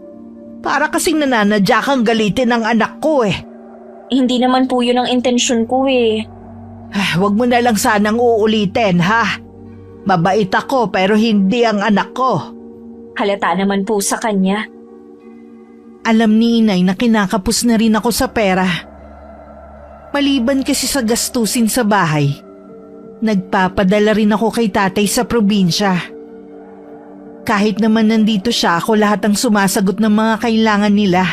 Speaker 1: Para kasing nananadya kang galitin ng anak ko
Speaker 5: Hindi naman po yun ang intensyon ko
Speaker 1: Wag mo na lang sanang uulitin ha. Mabait ako pero hindi ang anak ko.
Speaker 5: Halata naman po sa kanya.
Speaker 3: Alam ni Inay na kinakapos na rin ako sa pera. Maliban kasi sa gastusin sa bahay, nagpapadala rin ako kay tatay sa probinsya. Kahit naman nandito siya, ako lahat ang sumasagot ng mga kailangan nila.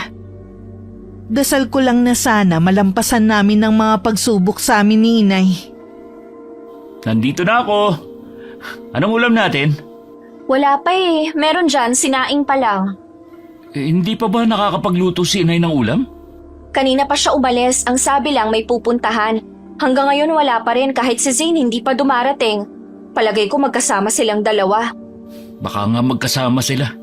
Speaker 3: Dasal ko lang na sana malampasan namin ang mga pagsubok sa amin ni Inay.
Speaker 4: Nandito na ako. Anong ulam natin?
Speaker 5: Wala pa Meron dyan, sinaing pa lang.
Speaker 4: Hindi pa ba nakakapagluto si Inay ng ulam?
Speaker 5: Kanina pa siya umalis, ang sabi lang may pupuntahan. Hanggang ngayon wala pa rin kahit si Zane hindi pa dumarating. Palagay ko magkasama silang dalawa.
Speaker 4: Baka nga magkasama sila.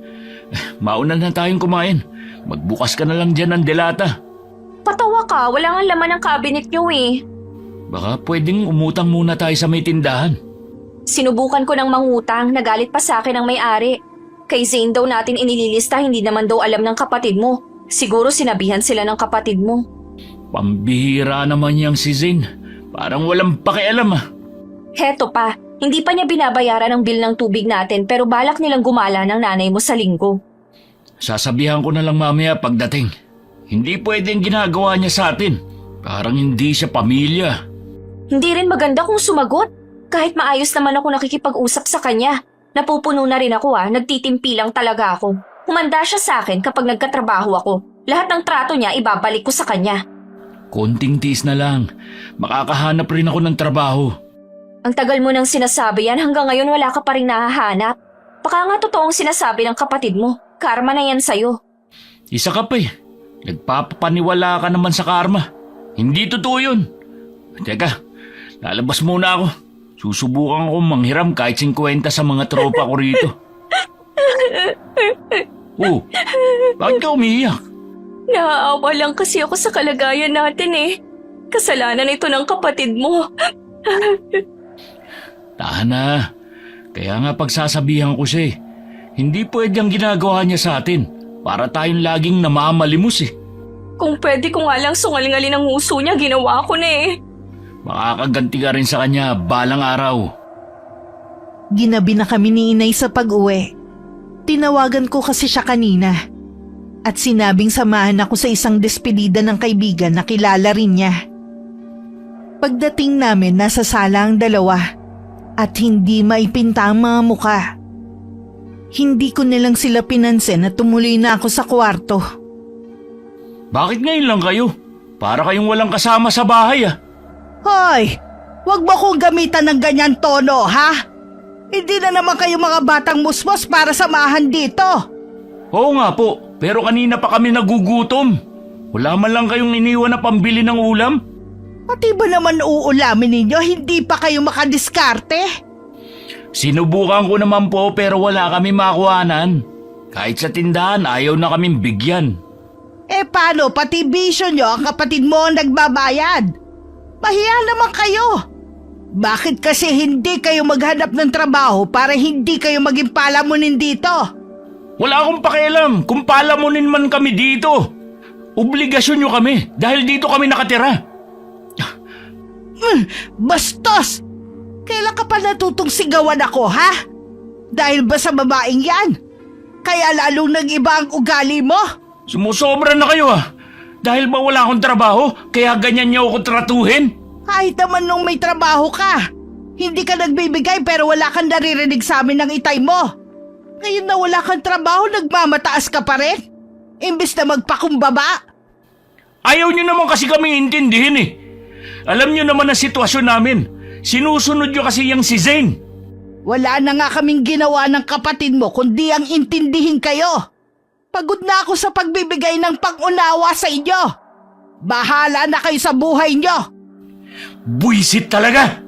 Speaker 4: Mauna na tayong kumain. Magbukas ka na lang dyan ng delata.
Speaker 5: Patawa ka, wala nga laman ng cabinet niyo
Speaker 4: Baka pwedeng umutang muna tayo sa may tindahan.
Speaker 5: Sinubukan ko ng mangutang, nagalit pa sa akin ang may-ari. Kay Zane daw natin inililista, hindi naman daw alam ng kapatid mo. Siguro sinabihan sila ng kapatid mo.
Speaker 4: Pambihira naman yang si Zane. Parang walang pakialam
Speaker 5: Heto pa, hindi pa niya binabayaran ang bill ng tubig natin pero balak nilang gumala ng nanay mo sa linggo.
Speaker 4: Sasabihan ko na lang mamaya pagdating. Hindi pwedeng ginagawa niya sa atin. Parang hindi siya pamilya.
Speaker 5: Hindi rin maganda kung sumagot. Kahit maayos naman ako nakikipag-usap sa kanya. Napupuno na rin ako nagtitimpi lang talaga ako. Humanda siya sa akin kapag nagkatrabaho ako. Lahat ng trato niya ibabalik ko sa kanya.
Speaker 4: Konting tiis na lang. Makakahanap rin ako ng trabaho.
Speaker 5: Ang tagal mo nang sinasabi yan, hanggang ngayon wala ka pa rin nahahanap. Baka nga totoong sinasabi ng kapatid mo. Karma na yan sa'yo.
Speaker 4: Isa ka pa Nagpapaniwala ka naman sa karma. Hindi totoo yun. Teka, lalabas muna ako. Susubukan ko manghiram kahit 50 sa mga tropa ko rito. Bakit ka umiiyak?
Speaker 5: Naaawa lang kasi ako sa kalagayan natin Kasalanan ito ng kapatid mo.
Speaker 4: Tahan na. Kaya nga pagsasabihan ko siya hindi pwede ang ginagawa niya sa atin para tayong laging namamalimos
Speaker 5: Kung pwede ko nga lang sungalingalin ang huso niya, ginawa ko na eh.
Speaker 4: Makakaganti ka rin sa kanya balang araw.
Speaker 3: Ginabi na kami ni inay sa pag-uwi. Tinawagan ko kasi siya kanina. At sinabing samahan ako sa isang despedida ng kaibigan na kilala rin niya. Pagdating namin, nasa sala ang dalawa at hindi maipinta ang mga muka. Hindi ko nilang sila pinansin at tumuloy na ako sa kwarto.
Speaker 4: Bakit ngayon lang kayo? Para kayong walang kasama sa bahay
Speaker 1: Hoy! Huwag mo kong gamitan ng ganyan tono, ha? Hindi na naman kayo mga batang musmos para samahan dito.
Speaker 4: Oo nga po, pero kanina pa kami nagugutom. Wala man lang kayong iniwan na pambili ng ulam?
Speaker 1: Pati ba naman uulamin ninyo, hindi pa kayo makadiskarte?
Speaker 4: Sinubukan ko naman po pero wala kami makuhanan. Kahit sa tindahan ayaw na kaming bigyan.
Speaker 1: Paano pati bisyo nyo ang kapatid mo ang nagbabayad? Mahiya naman kayo. Bakit kasi hindi kayo maghanap ng trabaho para hindi kayo maging palamunin dito?
Speaker 4: Wala akong pakialam kung palamunin man kami dito. Obligasyon nyo kami dahil dito kami nakatira.
Speaker 1: Bastos! Kailan ka pa natutong sigawan ako, ha? Dahil ba sa babaeng yan? Kaya lalong nag-iba ang ugali mo?
Speaker 4: Sumusobra na kayo Dahil ba wala akong trabaho kaya ganyan niyo ako tratuhin?
Speaker 1: Kahit naman nung may trabaho ka. Hindi ka nagbibigay pero wala kang naririnig sa amin ng itay mo. Ngayon na wala kang trabaho, nagmamataas ka pa rin? Imbis na magpakumbaba?
Speaker 4: Ayaw niyo naman kasi kami intindihin Alam niyo naman ang sitwasyon namin. Sinusunod niyo kasi yung si Zane.
Speaker 1: Wala na nga kaming ginawa ng kapatid mo kundi ang intindihin kayo. Pagod na ako sa pagbibigay ng pang-unawa sa inyo. Bahala na kayo sa buhay nyo.
Speaker 4: Buisit talaga!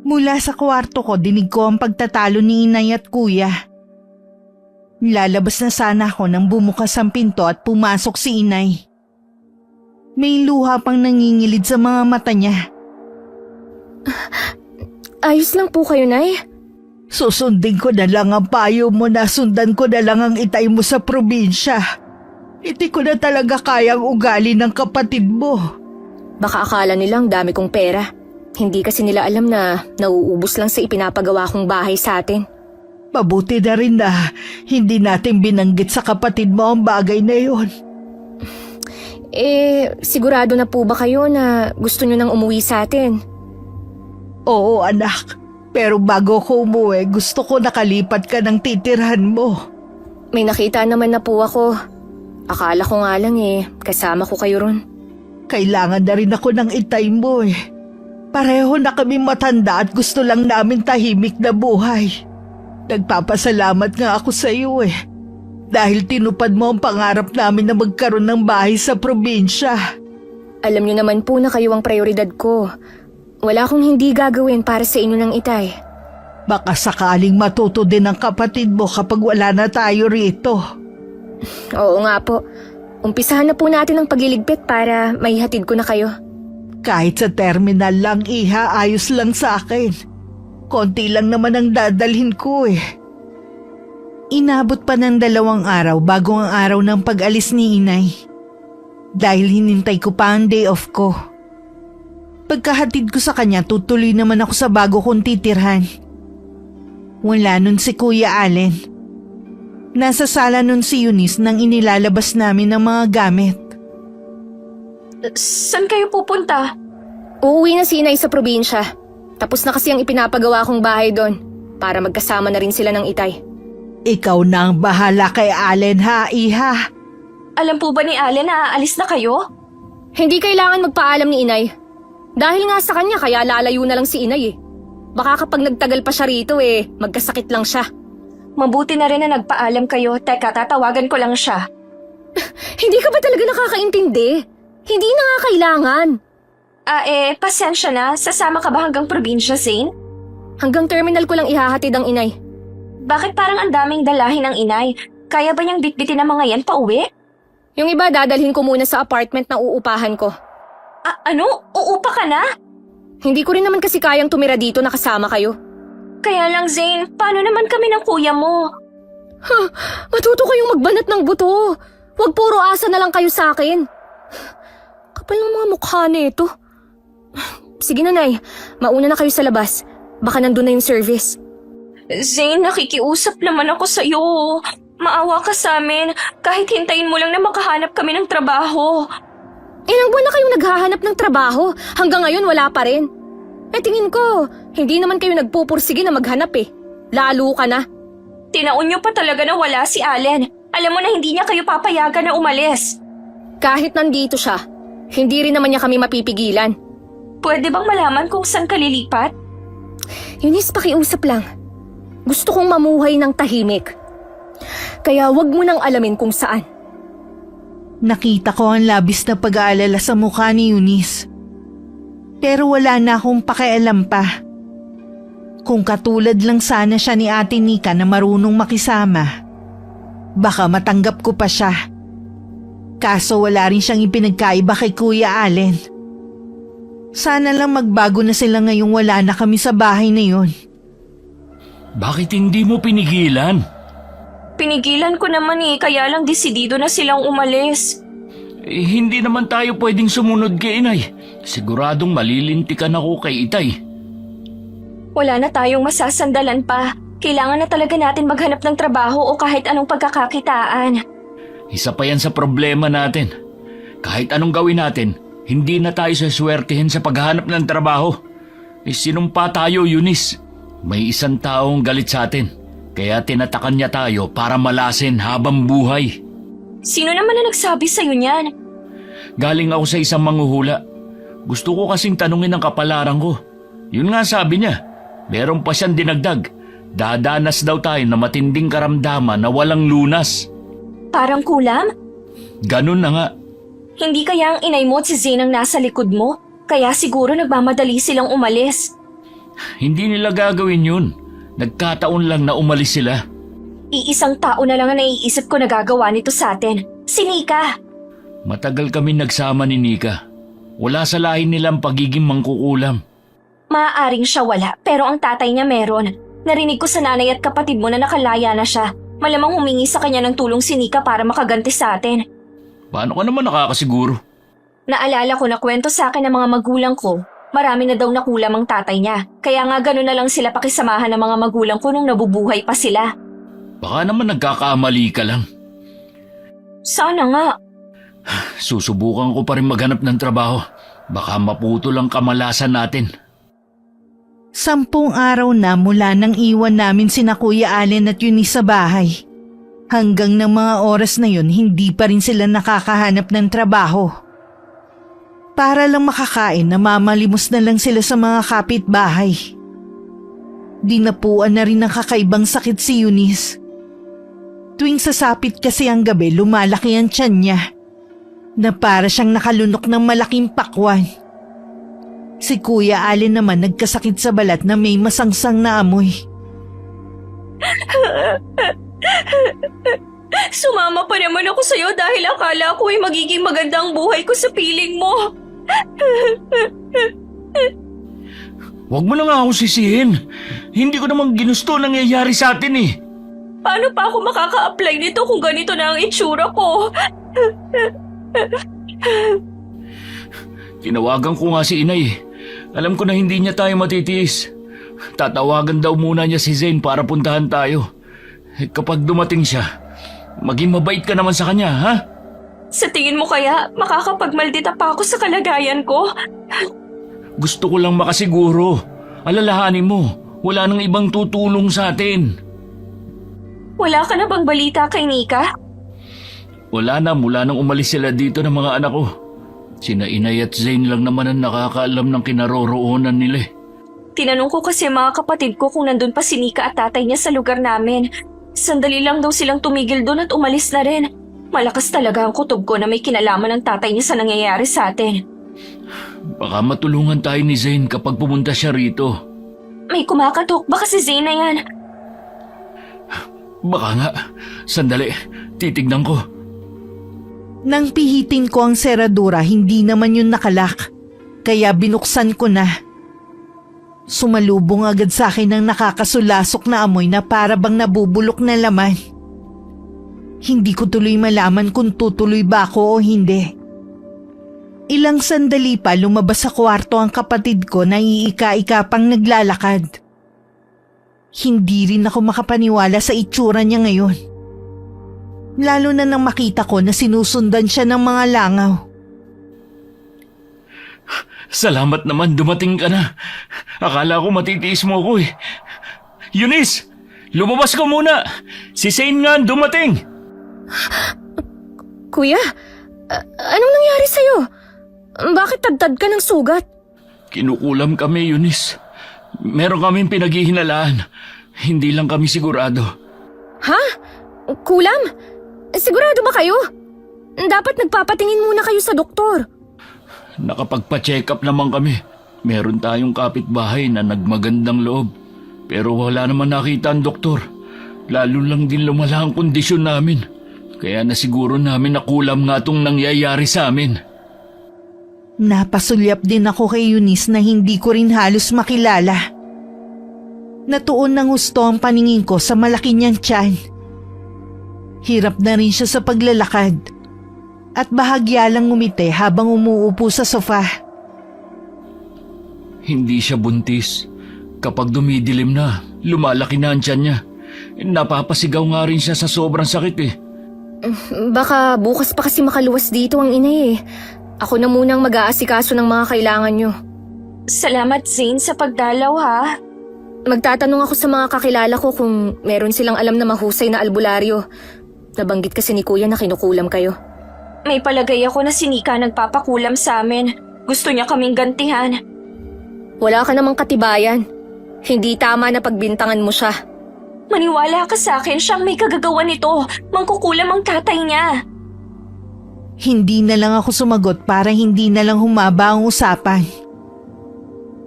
Speaker 3: Mula sa kwarto ko, dinig ko ang pagtatalo ni inay at kuya. Lalabas na sana ako nang bumukas ang pinto at pumasok si inay. May luha pang nangingilid sa mga mata niya.
Speaker 2: Ayos lang po kayo, Nay.
Speaker 1: Susundin ko na lang ang payo mo na sundan ko na lang ang itay mo sa probinsya. Hindi ko na talaga kayang ugali ng kapatid mo.
Speaker 2: Baka akala nilang dami kong pera. Hindi kasi nila alam na nauubos lang sa ipinapagawa kong bahay sa atin.
Speaker 1: Mabuti na rin na hindi natin binanggit sa kapatid mo ang bagay na yon.
Speaker 2: Sigurado na po ba kayo na gusto nyo nang umuwi sa atin?
Speaker 1: Oo anak, pero bago ko umuwi gusto ko nakalipat ka ng titirhan mo.
Speaker 2: May nakita naman na po ako. Akala ko nga lang kasama ko kayo ron.
Speaker 1: Kailangan na rin ako ng itay mo Pareho na kami matanda at gusto lang namin tahimik na buhay. Nagpapasalamat nga ako sa iyo dahil tinupad mo ang pangarap namin na magkaroon ng bahay sa probinsya.
Speaker 2: Alam nyo naman po na kayo ang prioridad ko. Wala akong hindi gagawin para sa inyo ng itay.
Speaker 1: Baka sakaling matuto din ang kapatid mo kapag wala na tayo rito.
Speaker 2: Oo nga po. Umpisahan na po natin ang pagliligpit para maihatid ko na kayo.
Speaker 1: Kahit sa terminal lang iha, ayos lang sa akin. Konti lang naman ang dadalhin ko
Speaker 3: Inabot pa ng 2 araw bago ang araw ng pag-alis ni inay. Dahil hinintay ko pa ang day off ko. Pagkahatid ko sa kanya, tutuloy naman ako sa bago kong titirhan. Wala nun si Kuya Allen. Nasa sala nun si Eunice nang inilalabas namin ng mga gamit.
Speaker 5: Saan kayo pupunta?
Speaker 2: Uuwi na si inay sa probinsya. Tapos na kasi ang ipinapagawa kong bahay doon para magkasama na rin sila ng itay.
Speaker 1: Ikaw na ang bahala kay Allen ha, iha.
Speaker 5: Alam po ba ni Allen na aalis na kayo?
Speaker 2: Hindi kailangan magpaalam ni inay. Dahil nga sa kanya kaya lalayo na lang si inay Baka kapag nagtagal pa siya rito magkasakit lang siya.
Speaker 5: Mabuti na rin na nagpaalam kayo. Teka, tatawagan ko lang siya.
Speaker 2: Hindi ka ba talaga nakakaintindi? Hindi na nga kailangan.
Speaker 5: Pasensya na. Sasama ka ba hanggang probinsya, Zane?
Speaker 2: Hanggang terminal ko lang ihahatid ang inay.
Speaker 5: Bakit parang ang daming dalahin ng inay? Kaya ba niyang bitbitin ang mga yan pa uwi?
Speaker 2: Yung iba dadalhin ko muna sa apartment na uupahan ko.
Speaker 5: Ano? Uupa ka na?
Speaker 2: Hindi ko rin naman kasi kayang tumira dito na kasama kayo.
Speaker 5: Kaya lang, Zane, paano naman kami ng kuya mo?
Speaker 2: Matuto kayong magbanat ng buto. Huwag puro asa na lang kayo sa akin. Kapal ng mga mukha nito. Sige na, Nay. Mauna na kayo sa labas. Baka nandun na yung service.
Speaker 5: Zane, nakikiusap naman ako sa'yo. Maawa ka sa amin. Kahit hintayin mo lang na makahanap kami ng trabaho.
Speaker 2: Ilang buwan na kayong naghahanap ng trabaho. Hanggang ngayon wala pa rin. Tingin ko, hindi naman kayo nagpupursige na maghanap eh. Lalo ka na.
Speaker 5: Tinaon niyo pa talaga na wala si Allen. Alam mo na hindi niya kayo papayagan na umalis.
Speaker 2: Kahit nandito siya, hindi rin naman niya kami mapipigilan.
Speaker 5: Pwede bang malaman kung saan ka lilipat?
Speaker 2: Eunice, pakiusap lang. Gusto kong mamuhay ng tahimik. Kaya wag mo nang alamin kung saan.
Speaker 3: Nakita ko ang labis na pag-aalala sa mukha ni Eunice. Pero wala na akong pakialam pa. Kung katulad lang sana siya ni Ate Nika na marunong makisama, baka matanggap ko pa siya. Kaso wala rin siyang ipinagkaiba kay Kuya Allen. Sana lang magbago na sila ngayong wala na kami sa bahay na yun.
Speaker 4: Bakit hindi mo pinigilan?
Speaker 5: Pinigilan ko naman kaya lang desidido na silang umalis.
Speaker 4: Hindi naman tayo pwedeng sumunod kay inay. Siguradong malilintikan ako kay itay.
Speaker 5: Wala na tayong masasandalan pa. Kailangan na talaga natin maghanap ng trabaho o kahit anong pagkakakitaan.
Speaker 4: Isa pa yan sa problema natin. Kahit anong gawin natin, hindi na tayo saswertehin sa paghahanap ng trabaho. Sinumpa tayo, Eunice. May isang taong galit sa atin. Kaya tinatakan niya tayo para malasin habang buhay.
Speaker 5: Sino naman na nagsabi sa'yo niyan?
Speaker 4: Galing ako sa isang manghuhula. Gusto ko kasing tanungin ang kapalaran ko. Yun nga sabi niya. Meron pa siyang dinagdag. Dadanas daw tayo na matinding karamdaman na walang lunas.
Speaker 5: Parang kulam?
Speaker 4: Ganun na nga.
Speaker 5: Hindi kaya ang inay mo at si Zane ang nasa likod mo? Kaya siguro nagmamadali silang umalis.
Speaker 4: Hindi nila gagawin yun. Nagkataon lang na umalis sila.
Speaker 5: Iisang tao na lang ang naiisip ko na gagawa nito sa atin. Si Nika.
Speaker 4: Matagal kami nagsama ni Nika. Wala sa lahi nilang pagiging mangkukulam.
Speaker 5: Maaaring siya wala, pero ang tatay niya meron. Narinig ko sa nanay at kapatid mo na nakalaya na siya. Malamang humingi sa kanya ng tulong si Nika para makaganti sa atin.
Speaker 4: Paano ka naman nakakasiguro?
Speaker 5: Naalala ko na kwento sa akin ng mga magulang ko. Marami na daw nakulam ang tatay niya. Kaya nga gano'n na lang sila pakisamahan ng mga magulang ko nung nabubuhay pa sila.
Speaker 4: Baka naman nagkakamali ka lang.
Speaker 5: Sana nga.
Speaker 4: Susubukan ko pa rin maghanap ng trabaho. Baka maputo lang kamalasan natin.
Speaker 3: 10 araw na mula nang iwan namin sina Kuya Allen at Eunice sa bahay. Hanggang ng mga oras na yun, hindi pa rin sila nakakahanap ng trabaho. Para lang makakain, namamalimos na lang sila sa mga kapitbahay. Dinapuan na rin ng kakaibang sakit si Eunice. Tuwing sasapit kasi ang gabi, lumalaki ang tiyan niya. Na para siyang nakalunok ng malaking pakwan. Si Kuya Allen naman nagkasakit sa balat na may masangsang na amoy.
Speaker 5: Sumama pa naman ako sa'yo dahil akala ko ay magiging maganda ang buhay ko sa piling mo.
Speaker 4: Huwag mo na nga ako sisihin. Hindi ko namang ginusto nangyayari sa atin eh.
Speaker 5: Paano pa ako makaka-apply nito kung ganito na ang itsura ko?
Speaker 4: Tinawagan ko nga si inay. Alam ko na hindi niya tayo matitiis. Tatawagan daw muna niya si Zane para puntahan tayo. Kapag dumating siya, maging mabait ka naman sa kanya, ha?
Speaker 5: Sa tingin mo kaya makakapagmaldita pa ako sa kalagayan ko?
Speaker 4: Gusto ko lang makasiguro. Alalahanin mo, wala nang ibang tutulong sa atin.
Speaker 5: Wala ka na bang balita kay Nika?
Speaker 4: Wala na mula nang umalis sila dito ng mga anak ko. Sina Inay at Zane lang naman ang nakakaalam ng kinaroroonan nila eh.
Speaker 5: Tinanong ko kasi mga kapatid ko kung nandun pa si Nika at tatay niya sa lugar namin. Sandali lang daw silang tumigil doon at umalis na rin. Malakas talaga ang kutob ko na may kinalaman ng tatay niya sa nangyayari sa atin.
Speaker 4: Baka matulungan tayo ni Zane kapag pumunta siya rito.
Speaker 5: May kumakatok, baka si Zane na yan.
Speaker 4: Baka nga. Sandali, titignan ko.
Speaker 3: Nang pihitin ko ang seradura, hindi naman yun nakalak. Kaya binuksan ko na. Sumalubong agad sa akin ng nakakasulasok na amoy na para bang nabubulok na laman. Hindi ko tuloy malaman kung tutuloy ba ako o hindi. Ilang sandali pa lumabas sa kwarto ang kapatid ko na iika-ika pang naglalakad. Hindi rin ako makapaniwala sa itsura niya ngayon. Lalo na nang makita ko na sinusundan siya ng mga langaw.
Speaker 4: Salamat naman, dumating ka na. Akala ko matitiis mo ako eh. Eunice, lumabas ka muna. Si Zane nga ang dumating.
Speaker 2: Kuya, anong nangyari sa'yo? Bakit tad ka ng sugat?
Speaker 4: Kinukulam kami, Eunice. Meron kaming pinaghihinalaan. Hindi lang kami sigurado.
Speaker 2: Ha? Kulam? Sigurado ba kayo? Dapat nagpapatingin muna kayo sa doktor.
Speaker 4: Nakapagpa-check up naman kami. Meron tayong kapitbahay na nagmagandang loob. Pero wala naman nakita ang doktor. Lalo lang din lumala ang kondisyon namin. Kaya nasiguro namin na kulam nga itong nangyayari sa amin.
Speaker 3: Napasulyap din ako kay Eunice na hindi ko rin halos makilala. Natuon ng husto ang paningin ko sa malaki niyang tiyan. Hirap na rin siya sa paglalakad. At bahagya lang ngumiti habang umuupo sa sofa.
Speaker 4: Hindi siya buntis. Kapag dumidilim na, lumalaki na ang tiyan niya. Napapasigaw nga rin siya sa sobrang sakit eh.
Speaker 2: Baka bukas pa kasi makaluwas dito ang inay eh. Ako na munang mag-aasikaso ng mga kailangan nyo.
Speaker 5: Salamat, Zane, sa pagdalaw ha.
Speaker 2: Magtatanong ako sa mga kakilala ko kung meron silang alam na mahusay na albularyo. Nabanggit kasi ni Kuya na kinukulam kayo.
Speaker 5: May palagay ako na si Nika nagpapakulam sa amin. Gusto niya kaming gantihan.
Speaker 2: Wala ka namang katibayan. Hindi tama na pagbintangan mo siya.
Speaker 5: Maniwala ka sa akin, siyang may kagagawa nito. Mangkukulam ang tatay niya.
Speaker 3: Hindi na lang ako sumagot para hindi na lang humaba ang usapan.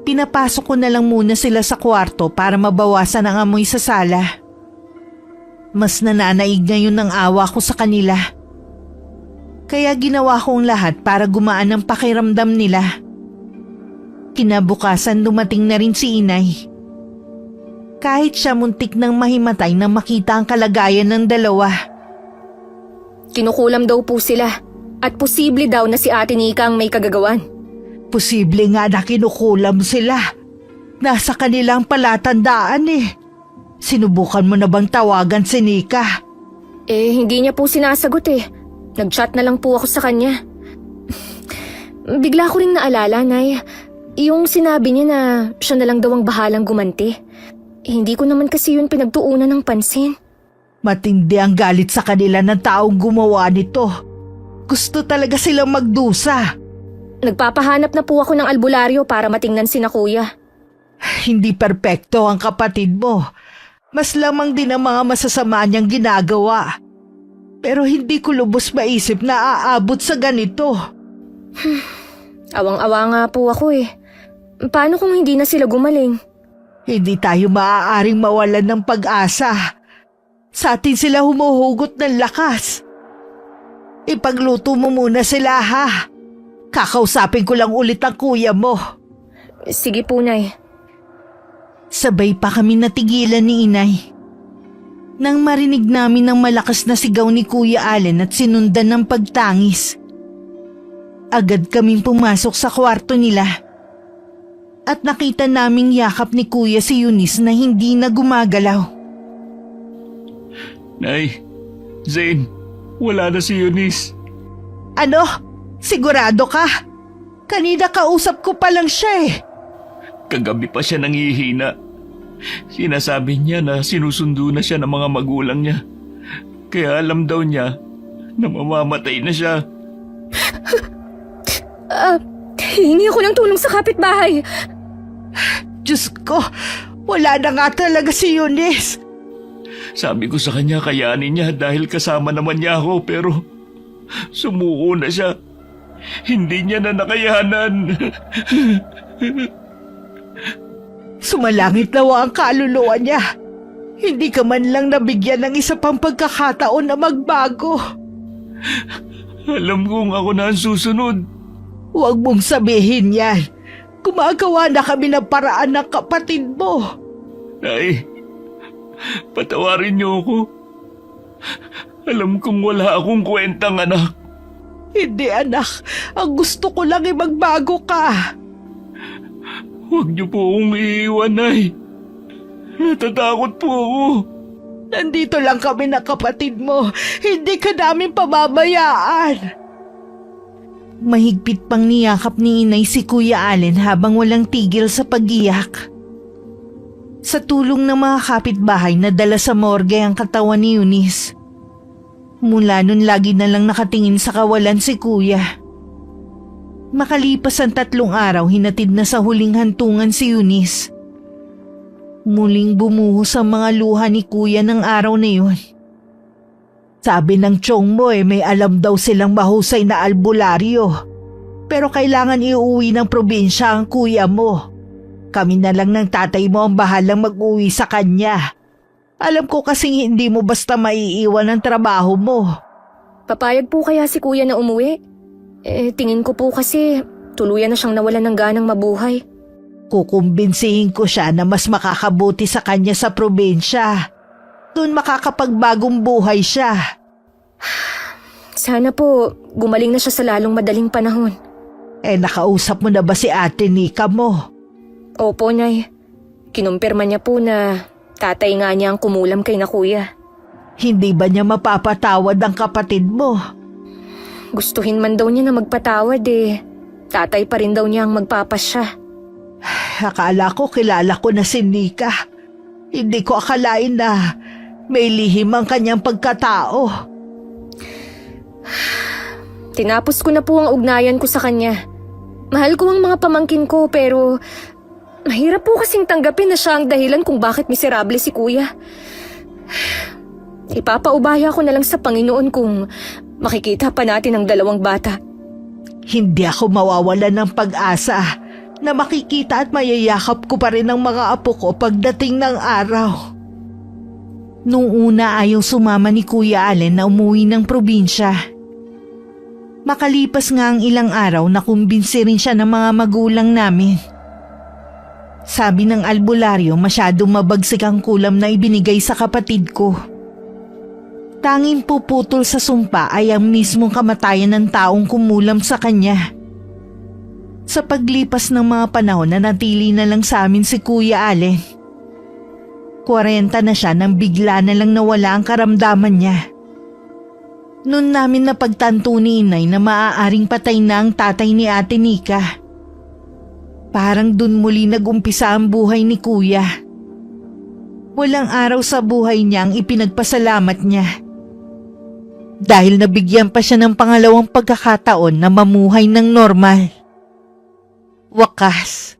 Speaker 3: Pinapasok ko na lang muna sila sa kwarto para mabawasan ang amoy sa sala. Mas nananaig ngayon ang awa ko sa kanila. Kaya ginawa ko ang lahat para gumaan ang pakiramdam nila. Kinabukasan dumating na rin si Inay. Kahit siya muntik nang mahimatay nang makita ang kalagayan ng dalawa.
Speaker 2: Kinukulam daw po sila. At posible daw na si Ate Nika ang may kagagawan.
Speaker 3: Posible nga na kinukulam sila. Nasa kanilang palatandaan eh. Sinubukan mo na bang tawagan si Nika?
Speaker 2: Hindi niya po sinasagot eh. Nag-chat na lang po ako sa kanya. Bigla ko ring naalala, Nay. Yung sinabi niya na siya na lang daw ang bahalang gumanti. Hindi ko naman kasi yun pinagtuunan ng pansin.
Speaker 3: Matindi ang galit sa kanila ng taong gumawa nito. Gusto talaga silang magdusa.
Speaker 2: Nagpapahanap na po ako ng albularyo para matingnan sina Kuya.
Speaker 3: Hindi perpekto ang kapatid mo. Mas lamang din ang mga masasama niyang ginagawa. Pero hindi ko lubos maisip na aabot sa ganito.
Speaker 2: Awang-awa nga po ako eh. Paano kung hindi na sila gumaling?
Speaker 3: Hindi tayo maaaring mawalan ng pag-asa. Sa atin sila humuhugot ng lakas. Ipagluto mo muna sila ha. Kakausapin ko lang ulit ang kuya mo.
Speaker 2: Sige po, Nay.
Speaker 3: Sabay pa kami natigilan ni Inay. Nang marinig namin ang malakas na sigaw ni Kuya Allen at sinundan ng pagtangis. Agad kaming pumasok sa kwarto nila. At nakita naming yakap ni Kuya si Eunice na hindi na gumagalaw.
Speaker 4: Nay, Zane, wala na si Eunice.
Speaker 3: Ano? Sigurado ka? Kanina kausap ko pa lang siya eh.
Speaker 4: Kagabi pa siya nangihina. Sinasabi niya na sinusundo na siya ng mga magulang niya. Kaya alam daw niya na mamamatay na siya.
Speaker 2: Hingi ako ng tulong sa kapitbahay.
Speaker 3: Diyos ko, wala na nga talaga si Eunice.
Speaker 4: Sabi ko sa kanya kayanin niya dahil kasama naman niya ako pero sumuko na siya. Hindi niya na nakayanan.
Speaker 3: Sumalangit nawa ang kaluluwa niya. Hindi ka man lang nabigyan ng isa pang pagkakataon na magbago.
Speaker 4: Alam kong ako na ang susunod.
Speaker 3: Huwag mong sabihin yan.
Speaker 1: Gumagawa na kami ng paraan ng kapatid mo.
Speaker 4: Nay, patawarin niyo ako. Alam kong wala akong kwentang anak.
Speaker 1: Hindi anak, ang gusto ko lang ay magbago ka.
Speaker 4: Huwag niyo po akong iiwan, Nay. Natatakot po ako.
Speaker 1: Nandito lang kami ng kapatid mo. Hindi ka namin pababayaan.
Speaker 3: Mahigpit pang niyakap ni inay si Kuya Allen habang walang tigil sa pag-iyak. Sa tulong ng mga kapitbahay na dala sa morgue ang katawan ni Eunice. Mula nun lagi na lang nakatingin sa kawalan si Kuya. Makalipas ang 3 araw, hinatid na sa huling hantungan si Eunice. Muling bumuhos ang mga luha ni Kuya ng araw na yun.
Speaker 1: Sabi ng tiyong mo may alam daw silang mahusay na albularyo. Pero kailangan iuwi ng probinsya ang kuya mo. Kami na lang ng tatay mo ang bahalang mag-uwi sa kanya. Alam ko kasing hindi mo basta maiiwan ang trabaho mo.
Speaker 2: Papayag po kaya si kuya na umuwi? Tingin ko po kasi tuluyan na siyang nawalan ng ganang mabuhay.
Speaker 1: Kukumbinsihin ko siya na mas makakabuti sa kanya sa probinsya. Doon makakapagbagong buhay siya.
Speaker 2: Sana po gumaling na siya sa lalong madaling panahon.
Speaker 1: Nakausap mo na ba si Ate Nika mo?
Speaker 2: Opo, Nay. Kinumpirma niya po na tatay nga niya ang kumulam kay na kuya.
Speaker 1: Hindi ba niya mapapatawad ang kapatid mo?
Speaker 2: Gustuhin man daw niya na magpatawad tatay pa rin daw niya ang magpapasya.
Speaker 1: Akala ko kilala ko na si Nika. Hindi ko akalain na may lihim ang kanyang pagkatao.
Speaker 2: Tinapos ko na po ang ugnayan ko sa kanya. Mahal ko ang mga pamangkin ko pero mahirap po kasing tanggapin na siya ang dahilan kung bakit miserable si kuya. Ipapaubaya ko na lang sa Panginoon kung makikita pa natin ang 2 bata.
Speaker 1: Hindi ako mawawalan ng pag-asa na makikita at mayayakap ko pa rin ang mga apo ko pagdating ng araw.
Speaker 3: Nung una ayaw sumama ni Kuya Allen na umuwi ng probinsya. Makalipas nga ang ilang araw, nakumbinsi rin siya ng mga magulang namin. Sabi ng albularyo, masyadong mabagsik ang kulam na ibinigay sa kapatid ko. Tanging puputol sa sumpa ay ang mismong kamatayan ng taong kumulam sa kanya. Sa paglipas ng mga panahon, nanatili na lang sa amin si Kuya Allen. 40 na siya nang bigla na lang nawala ang karamdaman niya. Noon namin napagtanto ni inay na maaaring patay na ang tatay ni Ate Nika. Parang dun muli nagumpisa ang buhay ni Kuya. Walang araw sa buhay niya ang ipinagpasalamat niya. Dahil nabigyan pa siya ng pangalawang pagkakataon na mamuhay ng normal. Wakas,